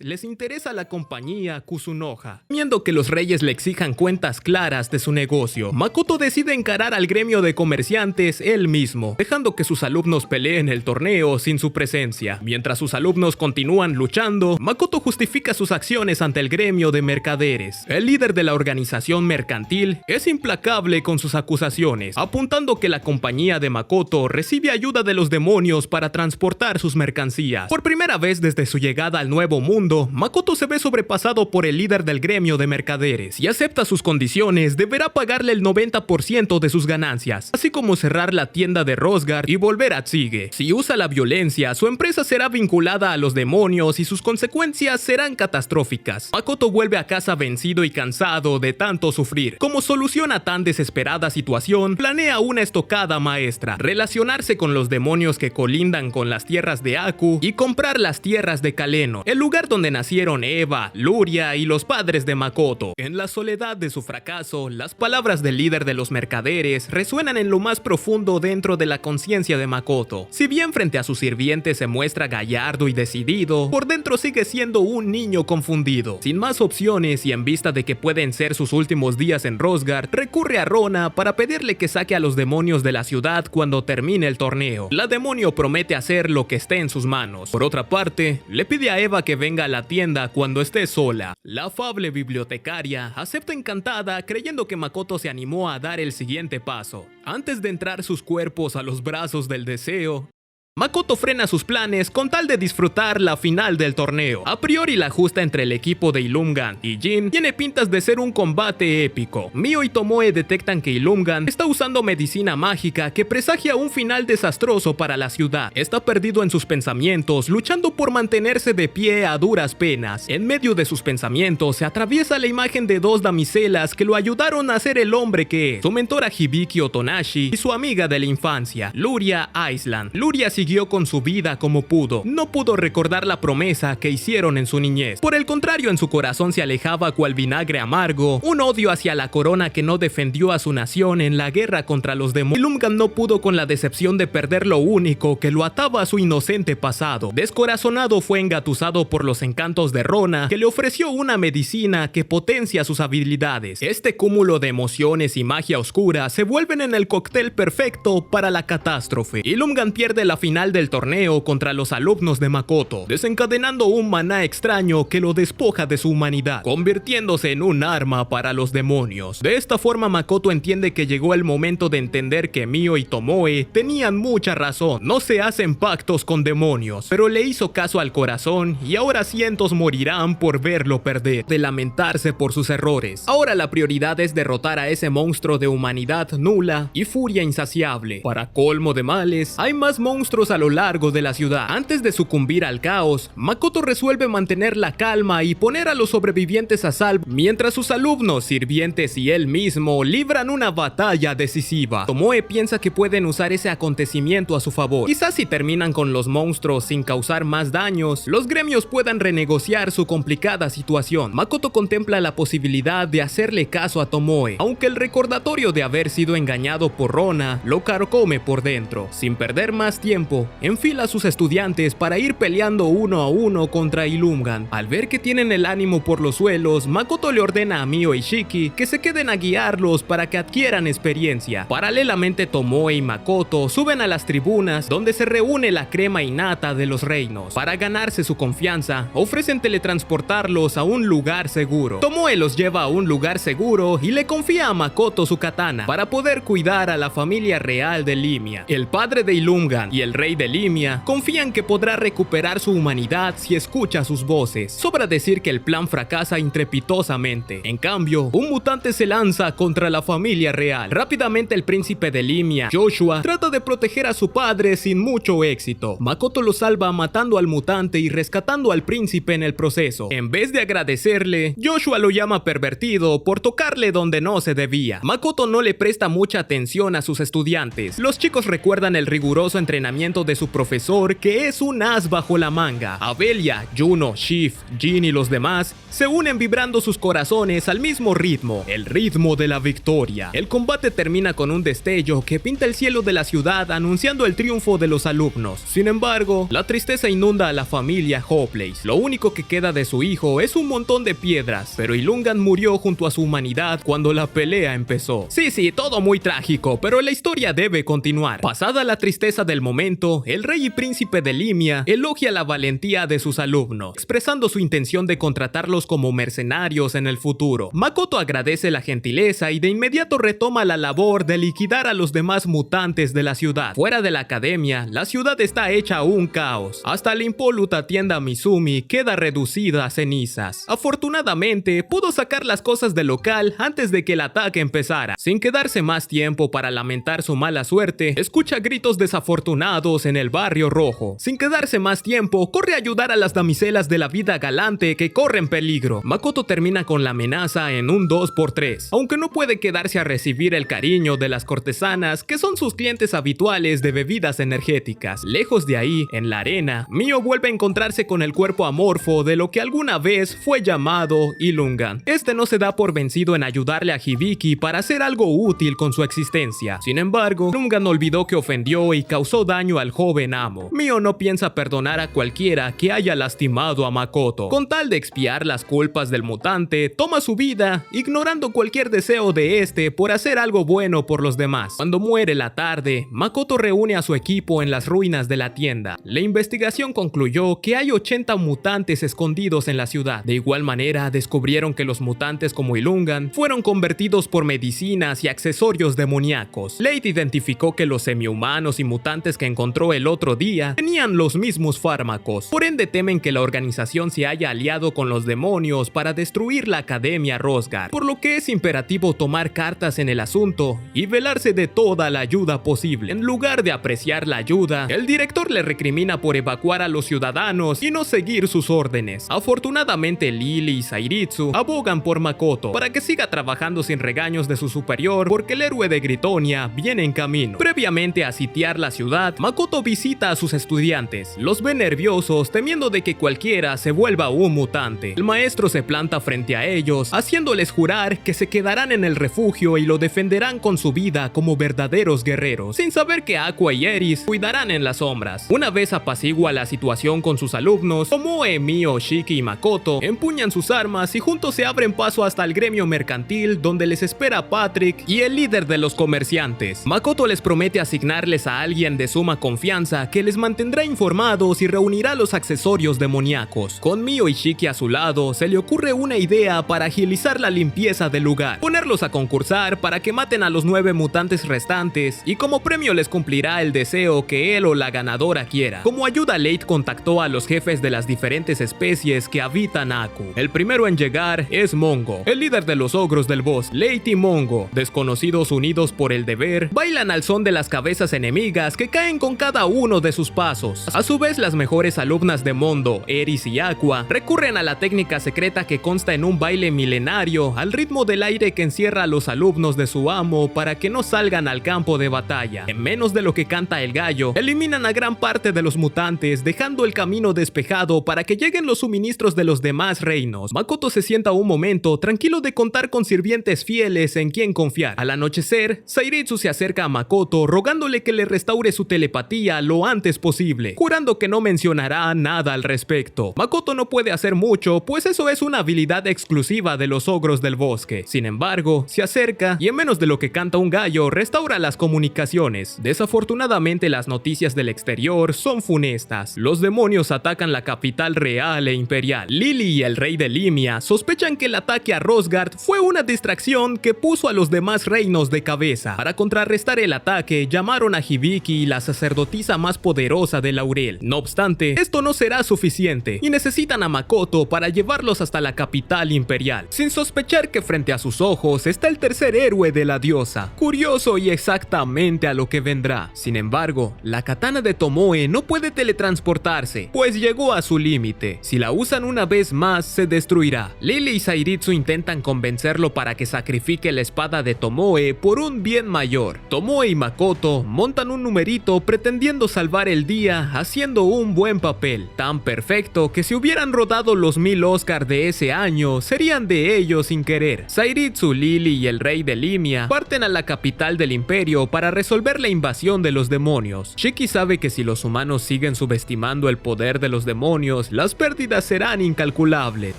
les interesa la compañía Kusunoha, viendo que los reyes le exijan cuentas claras de su negocio. Makoto decide encarar al gremio de comerciantes él mismo, dejando que sus alumnos peleen el torneo sin su presencia. Mientras sus alumnos continúan luchando, Makoto justifica sus acciones ante el gremio de mercaderes. El líder de la organización mercantil es implacable con sus acusaciones, apuntando que la compañía de Makoto recibe ayuda de los demonios para transportar sus mercancías. Por primera vez desde su llegada al Nuevo Mundo, Makoto se ve sobrepasado por el líder del gremio de mercaderes. Si acepta sus condiciones, deberá pagarle el 90% de sus ganancias, así como cerrar la tienda de Rosgar y volver a Tsuge. Si usa la violencia, su empresa será vinculada a los demonios y sus consecuencias serán catastróficas. Makoto vuelve a casa vencido y cansado de tanto sufrir. Como solución a tan desesperada situación, planea una estocada maestra: relacionarse con los demonios que colindan con las tierras de Aku y comprar las tierras de Kaleno, el lugar donde nacieron Eva, Luria y los padres de Makoto. En la soledad de su fracaso, las palabras del líder de los mercaderes resuenan en lo más profundo dentro de la conciencia de Makoto. Si bien frente a sus sirvientes se muestra gallardo y decidido, por dentro sigue siendo un niño confundido. Sin más opciones y en vista de que pueden ser sus últimos días en Rosgar, recurre a Rona para pedirle que saque a los demonios de la ciudad cuando termine el torneo. La demonio promete hacer lo que esté en sus manos. Por otra parte, le pide a Eva que venga a la tienda cuando esté sola. La fábrica amable bibliotecaria acepta encantada, creyendo que Makoto se animó a dar el siguiente paso. Antes de entrar sus cuerpos a los brazos del deseo, Makoto frena sus planes con tal de disfrutar la final del torneo. A priori la justa entre el equipo de Illumingan y Jin tiene pintas de ser un combate épico. Mio y Tomoe detectan que Illumingan está usando medicina mágica que presagia un final desastroso para la ciudad. Está perdido en sus pensamientos, luchando por mantenerse de pie a duras penas. En medio de sus pensamientos se atraviesa la imagen de dos damiselas que lo ayudaron a ser el hombre que es: su mentora Hibiki Otonashi y su amiga de la infancia, Luria Island. Luria siguió con su vida como pudo. No pudo recordar la promesa que hicieron en su niñez. Por el contrario, en su corazón se alejaba cual vinagre amargo, un odio hacia la corona que no defendió a su nación en la guerra contra los demonios. Illumingan no pudo con la decepción de perder lo único que lo ataba a su inocente pasado. Descorazonado, fue engatusado por los encantos de Rona, que le ofreció una medicina que potencia sus habilidades. Este cúmulo de emociones y magia oscura se vuelven en el cóctel perfecto para la catástrofe. Illumingan pierde la final del torneo contra los alumnos de Makoto, desencadenando un maná extraño que lo despoja de su humanidad, convirtiéndose en un arma para los demonios. De esta forma, Makoto entiende que llegó el momento de entender que Mio y Tomoe tenían mucha razón. No se hacen pactos con demonios, pero le hizo caso al corazón y ahora cientos morirán por verlo perder, de lamentarse por sus errores. Ahora la prioridad es derrotar a ese monstruo de humanidad nula y furia insaciable. Para colmo de males, hay más monstruos a lo largo de la ciudad. Antes de sucumbir al caos, Makoto resuelve mantener la calma y poner a los sobrevivientes a salvo, mientras sus alumnos, sirvientes y él mismo libran una batalla decisiva. Tomoe piensa que pueden usar ese acontecimiento a su favor. Quizás si terminan con los monstruos sin causar más daños, los gremios puedan renegociar su complicada situación. Makoto contempla la posibilidad de hacerle caso a Tomoe, aunque el recordatorio de haber sido engañado por Rona lo carcome por dentro. Sin perder más tiempo, enfila a sus estudiantes para ir peleando uno a uno contra Illumingan. Al ver que tienen el ánimo por los suelos, Makoto le ordena a Mio y Shiki que se queden a guiarlos para que adquieran experiencia. Paralelamente, Tomoe y Makoto suben a las tribunas donde se reúne la crema innata de los reinos. Para ganarse su confianza, ofrecen teletransportarlos a un lugar seguro. Tomoe los lleva a un lugar seguro y le confía a Makoto su katana para poder cuidar a la familia real de Limia. El padre de Illumingan y el rey de Limia confían que podrá recuperar su humanidad si escucha sus voces. Sobra decir que el plan fracasa estrepitosamente. En cambio, un mutante se lanza contra la familia real. Rápidamente el príncipe de Limia, Joshua, trata de proteger a su padre sin mucho éxito. Makoto lo salva matando al mutante y rescatando al príncipe en el proceso. En vez de agradecerle, Joshua lo llama pervertido por tocarle donde no se debía. Makoto no le presta mucha atención a sus estudiantes. Los chicos recuerdan el riguroso entrenamiento de su profesor, que es un as bajo la manga. Abelia, Juno, Shift, Jin y los demás se unen vibrando sus corazones al mismo ritmo, el ritmo de la victoria. El combate termina con un destello que pinta el cielo de la ciudad anunciando el triunfo de los alumnos. Sin embargo, la tristeza inunda a la familia Hopeplace. Lo único que queda de su hijo es un montón de piedras, pero Illumingan murió junto a su humanidad cuando la pelea empezó. Sí, todo muy trágico, pero la historia debe continuar. Pasada la tristeza del momento, el rey y príncipe de Limia elogia la valentía de sus alumnos, expresando su intención de contratarlos como mercenarios en el futuro. Makoto agradece la gentileza y de inmediato retoma la labor de liquidar a los demás mutantes de la ciudad. Fuera de la academia, la ciudad está hecha un caos. Hasta la impoluta tienda Mizumi queda reducida a cenizas. Afortunadamente, pudo sacar las cosas del local antes de que el ataque empezara. Sin quedarse más tiempo para lamentar su mala suerte, escucha gritos desafortunados en el barrio rojo. Sin quedarse más tiempo, corre a ayudar a las damiselas de la vida galante que corren peligro. Makoto termina con la amenaza en un 2x3, aunque no puede quedarse a recibir el cariño de las cortesanas, que son sus clientes habituales de bebidas energéticas. Lejos de ahí, en la arena, Mio vuelve a encontrarse con el cuerpo amorfo de lo que alguna vez fue llamado Illumingan. Este no se da por vencido en ayudarle a Hibiki para hacer algo útil con su existencia. Sin embargo, Illumingan olvidó que ofendió y causó daño daño al joven amo. Mio no piensa perdonar a cualquiera que haya lastimado a Makoto. Con tal de expiar las culpas del mutante, toma su vida, ignorando cualquier deseo de este por hacer algo bueno por los demás. Cuando muere la tarde, Makoto reúne a su equipo en las ruinas de la tienda. La investigación concluyó que hay 80 mutantes escondidos en la ciudad. De igual manera, descubrieron que los mutantes como Ilungan fueron convertidos por medicinas y accesorios demoníacos. Light identificó que los semihumanos y mutantes que encontró el otro día tenían los mismos fármacos. Por ende, temen que la organización se haya aliado con los demonios para destruir la Academia Rosgard, por lo que es imperativo tomar cartas en el asunto y velarse de toda la ayuda posible. En lugar de apreciar la ayuda, el director le recrimina por evacuar a los ciudadanos y no seguir sus órdenes. Afortunadamente, Lily y Sairitsu abogan por Makoto para que siga trabajando sin regaños de su superior, porque el héroe de Gritonia viene en camino. Previamente a sitiar la ciudad, Makoto visita a sus estudiantes. Los ve nerviosos, temiendo de que cualquiera se vuelva un mutante. El maestro se planta frente a ellos, haciéndoles jurar que se quedarán en el refugio y lo defenderán con su vida como verdaderos guerreros, sin saber que Aqua y Eris cuidarán en las sombras. Una vez apacigua la situación con sus alumnos, Tomoe, Mio, Shiki y Makoto empuñan sus armas y juntos se abren paso hasta el gremio mercantil, donde les espera Patrick y el líder de los comerciantes. Makoto les promete asignarles a alguien de suma confianza que les mantendrá informados y reunirá los accesorios demoníacos. Con Mio y Shiki a su lado, se le ocurre una idea para agilizar la limpieza del lugar: ponerlos a concursar para que maten a los 9 mutantes restantes, y como premio les cumplirá el deseo que él o la ganadora quiera. Como ayuda, Light contactó a los jefes de las diferentes especies que habitan Aku. El primero en llegar es Mongo, el líder de los ogros del bosque. Light y Mongo, desconocidos unidos por el deber, bailan al son de las cabezas enemigas que caen con cada uno de sus pasos. A su vez, las mejores alumnas de Mondo, Eris y Aqua, recurren a la técnica secreta que consta en un baile milenario al ritmo del aire que encierra a los alumnos de su amo para que no salgan al campo de batalla. En menos de lo que canta el gallo, eliminan a gran parte de los mutantes, dejando el camino despejado para que lleguen los suministros de los demás reinos. Makoto se sienta un momento, tranquilo de contar con sirvientes fieles en quien confiar. Al anochecer, Sairitsu se acerca a Makoto rogándole que le restaure su telepatía lo antes posible, jurando que no mencionará nada al respecto. Makoto no puede hacer mucho, pues eso es una habilidad exclusiva de los ogros del bosque. Sin embargo, se acerca y en menos de lo que canta un gallo, restaura las comunicaciones. Desafortunadamente, las noticias del exterior son funestas. Los demonios atacan la capital real e imperial. Lily y el rey de Limia sospechan que el ataque a Rosgard fue una distracción que puso a los demás reinos de cabeza. Para contrarrestar el ataque, llamaron a Hibiki, la sacerdotisa más poderosa de Laurel. No obstante, esto no será suficiente y necesitan a Makoto para llevarlos hasta la capital imperial, sin sospechar que frente a sus ojos está el tercer héroe de la diosa. Curioso y exactamente a lo que vendrá. Sin embargo, la katana de Tomoe no puede teletransportarse, pues llegó a su límite. Si la usan una vez más, se destruirá. Lily y Sairitsu intentan convencerlo para que sacrifique la espada de Tomoe por un bien mayor. Tomoe y Makoto montan un numerito pretendiendo salvar el día, haciendo un buen papel, tan perfecto que si hubieran rodado los 1000 Oscar de ese año, serían de ellos sin querer. Sairitsu, Lily y el rey de Limia parten a la capital del imperio para resolver la invasión de los demonios. Shiki sabe que si los humanos siguen subestimando el poder de los demonios, las pérdidas serán incalculables.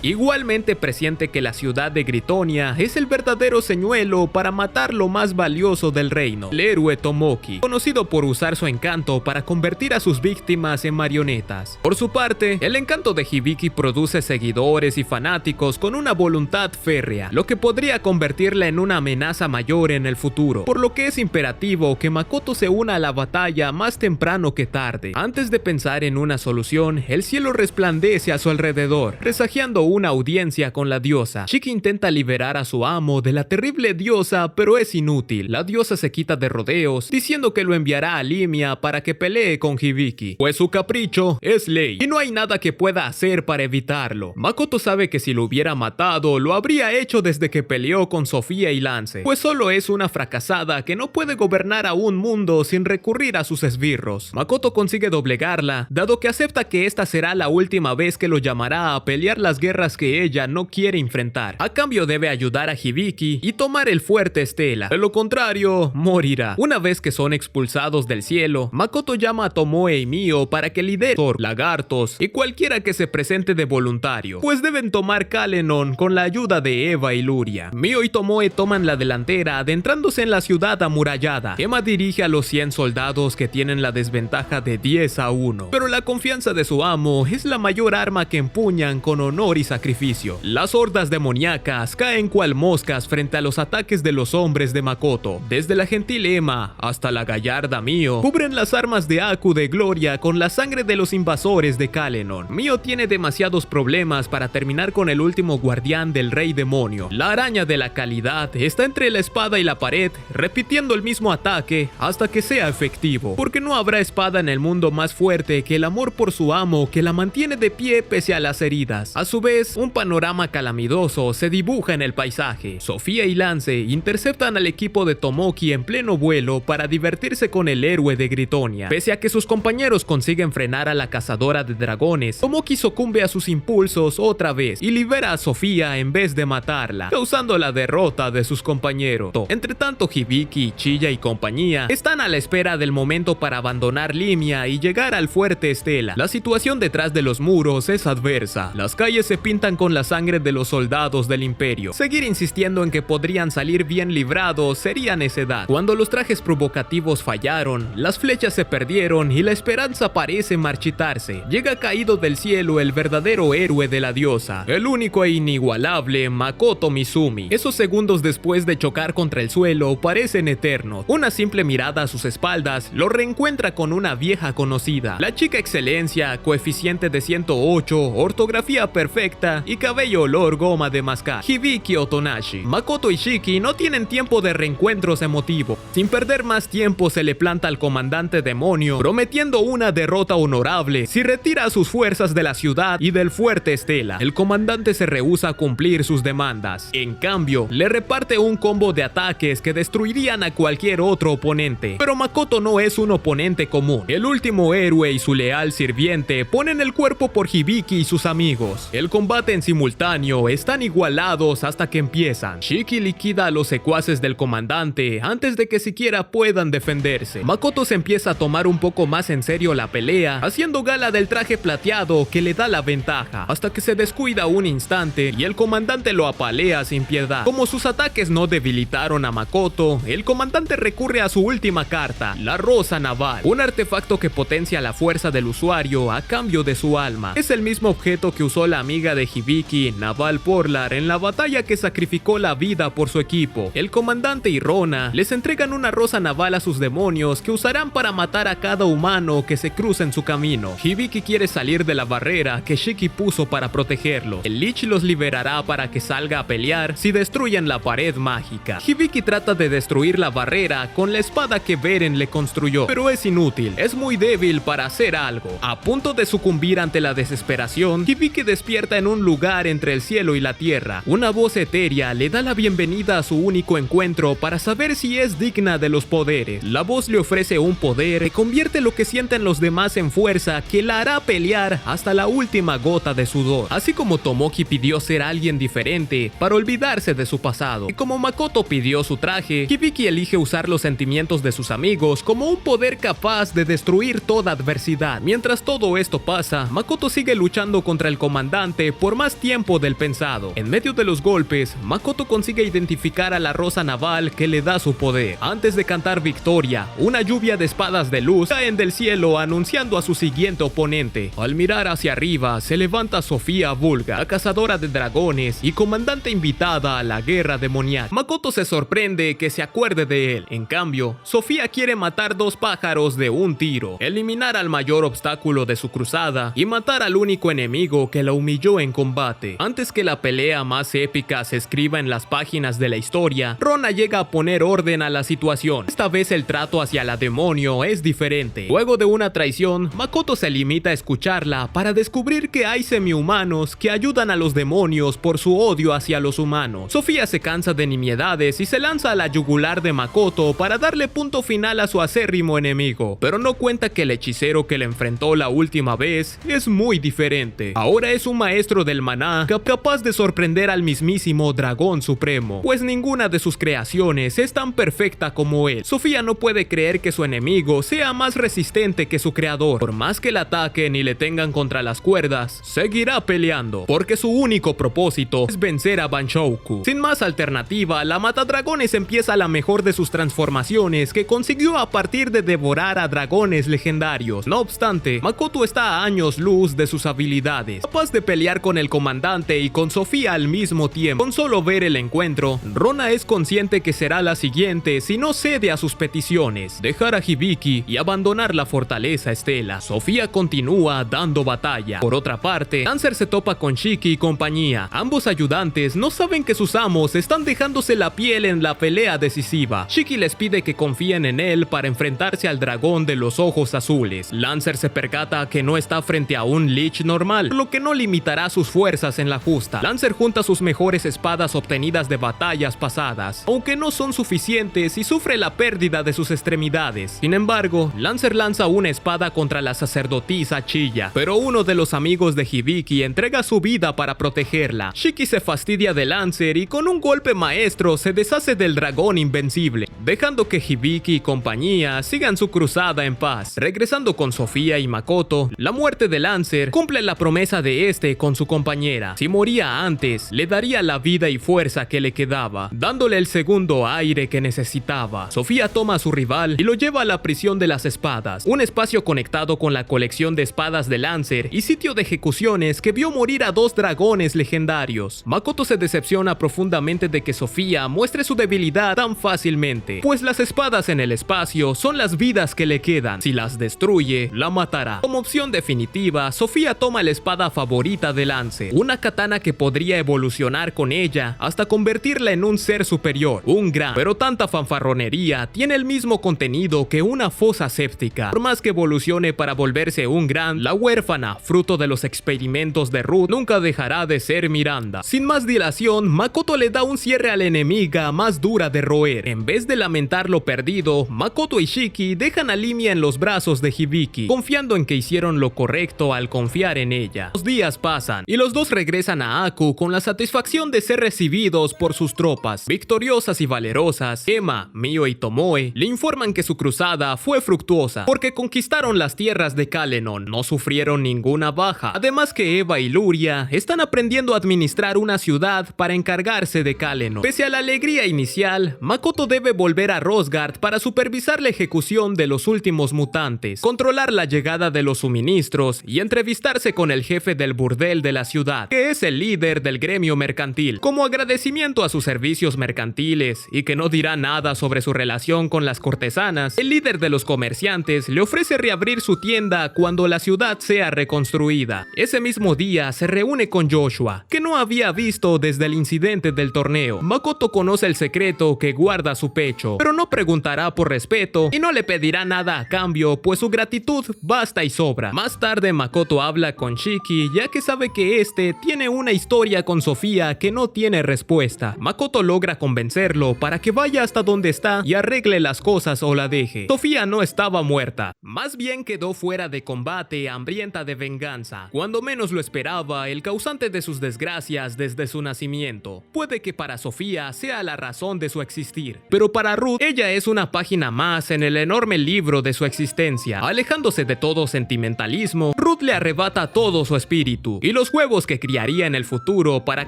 Igualmente presiente que la ciudad de Gritonia es el verdadero señuelo para matar lo más valioso del reino, el héroe Tomoki, conocido por usar su encanto para convertir a sus víctimas en marionetas. Por su parte, el encanto de Hibiki produce seguidores y fanáticos con una voluntad férrea, lo que podría convertirla en una amenaza mayor en el futuro, por lo que es imperativo que Makoto se una a la batalla más temprano que tarde. Antes de pensar en una solución, el cielo resplandece a su alrededor, presagiando una audiencia con la diosa. Shiki intenta liberar a su amo de la terrible diosa, pero es inútil. La diosa se quita de rodeos, diciendo que lo enviará a Limia para que pelee con Hibiki, pues su capricho es ley y no hay nada que pueda hacer para evitarlo. Makoto sabe que si lo hubiera matado, lo habría hecho desde que peleó con Sofía y Lance, pues solo es una fracasada que no puede gobernar a un mundo sin recurrir a sus esbirros. Makoto consigue doblegarla, dado que acepta que esta será la última vez que lo llamará a pelear las guerras que ella no quiere enfrentar. A cambio debe ayudar a Hibiki y tomar el fuerte Estela, de lo contrario, morirá. Una vez que son expulsados del cielo, Primero, Makoto llama a Tomoe y Mio para que lideren lagartos y cualquiera que se presente de voluntario, pues deben tomar Kalenon con la ayuda de Eva y Luria. Mio y Tomoe toman la delantera adentrándose en la ciudad amurallada. Emma dirige a los 100 soldados que tienen la desventaja de 10-1, pero la confianza de su amo es la mayor arma que empuñan con honor y sacrificio. Las hordas demoníacas caen cual moscas frente a los ataques de los hombres de Makoto. Desde la gentil Emma hasta la gallarda Mio cubren las armas de Aku de gloria con la sangre de los invasores de Kalenon. Mio tiene demasiados problemas para terminar con el último guardián del rey demonio. La araña de la calidad está entre la espada y la pared, repitiendo el mismo ataque hasta que sea efectivo, porque no habrá espada en el mundo más fuerte que el amor por su amo que la mantiene de pie pese a las heridas. A su vez, un panorama calamitoso se dibuja en el paisaje. Sofía y Lance interceptan al equipo de Tomoki en pleno vuelo para divertirse con el héroe de Gritonia. Pese a que sus compañeros consiguen frenar a la cazadora de dragones, Tomoki sucumbe a sus impulsos otra vez y libera a Sofía en vez de matarla, causando la derrota de sus compañeros. Entre tanto, Hibiki, Chiya y compañía están a la espera del momento para abandonar Limia y llegar al fuerte Estela. La situación detrás de los muros es adversa. Las calles se pintan con la sangre de los soldados del imperio. Seguir insistiendo en que podrían salir bien librados sería necedad. Cuando los trajes provocativos fallaron, las flechas se perdieron y la esperanza parece marchitarse. Llega caído del cielo el verdadero héroe de la diosa, el único e inigualable Makoto Mizumi. Esos segundos después de chocar contra el suelo parecen eternos. Una simple mirada a sus espaldas lo reencuentra con una vieja conocida. La chica excelencia, coeficiente de 108, ortografía perfecta y cabello olor goma de mascar, Hibiki Otonashi. Makoto y Shiki no tienen tiempo de reencuentros emotivos. Sin perder más tiempo se le planta al comandante demonio, prometiendo una derrota honorable si retira a sus fuerzas de la ciudad y del fuerte Estela. El comandante se rehúsa a cumplir sus demandas. En cambio, le reparte un combo de ataques que destruirían a cualquier otro oponente. Pero Makoto no es un oponente común. El último héroe y su leal sirviente ponen el cuerpo por Hibiki y sus amigos. El combate en simultáneo están igualados hasta que empiezan. Shiki liquida a los secuaces del comandante antes de que siquiera puedan defenderse. Makoto se empieza a tomar un poco más en serio la pelea, haciendo gala del traje plateado que le da la ventaja, hasta que se descuida un instante y el comandante lo apalea sin piedad. Como sus ataques no debilitaron a Makoto, el comandante recurre a su última carta, la Rosa Naval, un artefacto que potencia la fuerza del usuario a cambio de su alma. Es el mismo objeto que usó la amiga de Hibiki, Naval Porlar, en la batalla que sacrificó la vida por su equipo. El comandante y Rona les entregan una rosa naval a sus demonios que usarán para matar a cada humano que se cruce en su camino. Hibiki quiere salir de la barrera que Shiki puso para protegerlo. El Lich los liberará para que salga a pelear si destruyen la pared mágica. Hibiki trata de destruir la barrera con la espada que Beren le construyó, pero es inútil, es muy débil para hacer algo. A punto de sucumbir ante la desesperación, Hibiki despierta en un lugar entre el cielo y la tierra. Una voz etérea le da la bienvenida a su único encuentro para saber si es digna de los poderes. La voz le ofrece un poder que convierte lo que sienten los demás en fuerza que la hará pelear hasta la última gota de sudor. Así como Tomoki pidió ser alguien diferente para olvidarse de su pasado, y como Makoto pidió su traje, Hibiki elige usar los sentimientos de sus amigos como un poder capaz de destruir toda adversidad. Mientras todo esto pasa, Makoto sigue luchando contra el comandante por más tiempo del pensado. En medio de los golpes, Makoto consigue identificar a la rosa naval que le da su poder. Antes de cantar victoria, una lluvia de espadas de luz caen del cielo anunciando a su siguiente oponente. Al mirar hacia arriba, se levanta Sofía Vulga, la cazadora de dragones y comandante invitada a la guerra demoníaca. Makoto se sorprende que se acuerde de él. En cambio, Sofía quiere matar dos pájaros de un tiro, eliminar al mayor obstáculo de su cruzada y matar al único enemigo que la humilló en combate. Antes que la pelea más épica se escriba en las páginas de la historia, Rona llega a poner orden a la situación. Esta vez el trato hacia la demonio es diferente. Luego de una traición, Makoto se limita a escucharla para descubrir que hay semi-humanos que ayudan a los demonios por su odio hacia los humanos. Sofía se cansa de nimiedades y se lanza a la yugular de Makoto para darle punto final a su acérrimo enemigo, pero no cuenta que el hechicero que le enfrentó la última vez es muy diferente. Ahora es un maestro del maná capaz de sorprender al mismísimo dragón supremo, pues ninguna de sus creaciones es tan perfecta como él. Sofía no puede creer que su enemigo enemigo sea más resistente que su creador. Por más que le ataquen y le tengan contra las cuerdas, seguirá peleando, porque su único propósito es vencer a Banshouku. Sin más alternativa, la Matadragones empieza la mejor de sus transformaciones que consiguió a partir de devorar a dragones legendarios. No obstante, Makoto está a años luz de sus habilidades, capaz de pelear con el comandante y con Sofía al mismo tiempo. Con solo ver el encuentro, Rona es consciente que será la siguiente si no cede a sus peticiones: dejar a Hibiki y abandonar la fortaleza Estela. Sofía continúa dando batalla. Por otra parte, Lancer se topa con Shiki y compañía. Ambos ayudantes no saben que sus amos están dejándose la piel en la pelea decisiva. Shiki les pide que confíen en él para enfrentarse al dragón de los ojos azules. Lancer se percata que no está frente a un Lich normal, lo que no limitará sus fuerzas en la justa. Lancer junta sus mejores espadas obtenidas de batallas pasadas, aunque no son suficientes, y sufre la pérdida de sus extremidades. Sin embargo, Lancer lanza una espada contra la sacerdotisa Chiya, pero uno de los amigos de Hibiki entrega su vida para protegerla. Shiki se fastidia de Lancer y con un golpe maestro se deshace del dragón invencible, dejando que Hibiki y compañía sigan su cruzada en paz. Regresando con Sofía y Makoto, la muerte de Lancer cumple la promesa de este con su compañera. Si moría antes, le daría la vida y fuerza que le quedaba, dándole el segundo aire que necesitaba. Sofía toma a su rival y lo lleva a la prisión de las espadas, un espacio conectado con la colección de espadas de Lancer y sitio de ejecuciones que vio morir a 2 dragones legendarios. Makoto se decepciona profundamente de que Sofía muestre su debilidad tan fácilmente, pues las espadas en el espacio son las vidas que le quedan. Si las destruye, la matará. Como opción definitiva, Sofía toma la espada favorita de Lancer, una katana que podría evolucionar con ella hasta convertirla en un ser superior, un gran, pero tanta fanfarronería tiene el mismo contenido que una fosa séptica. Por más que evolucione para volverse un gran, la huérfana, fruto de los experimentos de Ruth, nunca dejará de ser Miranda. Sin más dilación, Makoto le da un cierre a la enemiga más dura de roer. En vez de lamentar lo perdido, Makoto y Shiki dejan a Limia en los brazos de Hibiki, confiando en que hicieron lo correcto al confiar en ella. Los días pasan y los dos regresan a Aku con la satisfacción de ser recibidos por sus tropas. Victoriosas y valerosas, Emma, Mio y Tomoe le informan que su cruzada fue fructuosa porque conquistaron las tierras de Kalenon, no sufrieron ninguna baja. Además que Eva y Luria están aprendiendo a administrar una ciudad para encargarse de Kalenon. Pese a la alegría inicial, Makoto debe volver a Rosgard para supervisar la ejecución de los últimos mutantes, controlar la llegada de los suministros y entrevistarse con el jefe del burdel de la ciudad, que es el líder del gremio mercantil. Como agradecimiento a sus servicios mercantiles y que no dirá nada sobre su relación con las cortesanas, el líder de los comerciantes le ofrece reabrir su tienda cuando la ciudad sea reconstruida. Ese mismo día se reúne con Joshua, que no había visto desde el incidente del torneo. Makoto conoce el secreto que guarda su pecho, pero no preguntará por respeto y no le pedirá nada a cambio, pues su gratitud basta y sobra. Más tarde, Makoto habla con Shiki, ya que sabe que este tiene una historia con Sofía que no tiene respuesta. Makoto logra convencerlo para que vaya hasta donde está y arregle las cosas o la deje. Sofía no estaba muerta, más bien quedó fuera de combate, hambrienta de venganza. Cuando menos lo esperaba, el causante de sus desgracias desde su nacimiento. Puede que para Sofía sea la razón de su existir, pero para Ruth, ella es una página más en el enorme libro de su existencia. Alejándose de todo sentimentalismo, Ruth le arrebata todo su espíritu y los huevos que criaría en el futuro para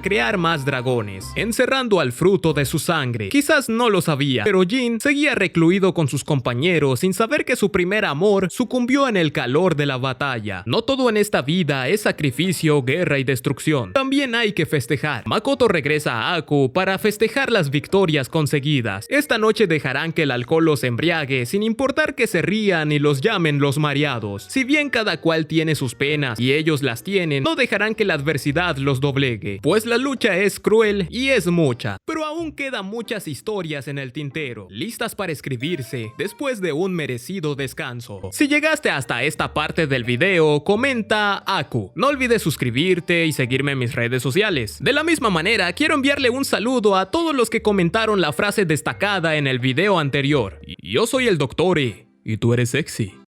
crear más dragones, encerrando al fruto de su sangre. Quizás no lo sabía, pero Jin seguía recluido con sus compañeros sin saber que su primer amor sucumbió en el calor de la batalla. No todo en esta vida es sacrificio, guerra y destrucción. También hay que festejar. Makoto regresa a Aku para festejar las victorias conseguidas. Esta noche dejarán que el alcohol los embriague sin importar que se rían y los llamen los mareados. Si bien cada cual tiene sus penas y ellos las tienen, no dejarán que la adversidad los doblegue, pues la lucha es cruel y es mucha, pero aún quedan muchas historias en el tintero, listas para escribirse después de un merecido descanso. Si llegaste hasta esta parte del video, comenta Aku. No olvides suscribirte y seguirme en mis redes sociales. De la misma manera, quiero enviarle un saludo a todos los que comentaron la frase destacada en el video anterior. Yo soy el Doctor E, y tú eres sexy.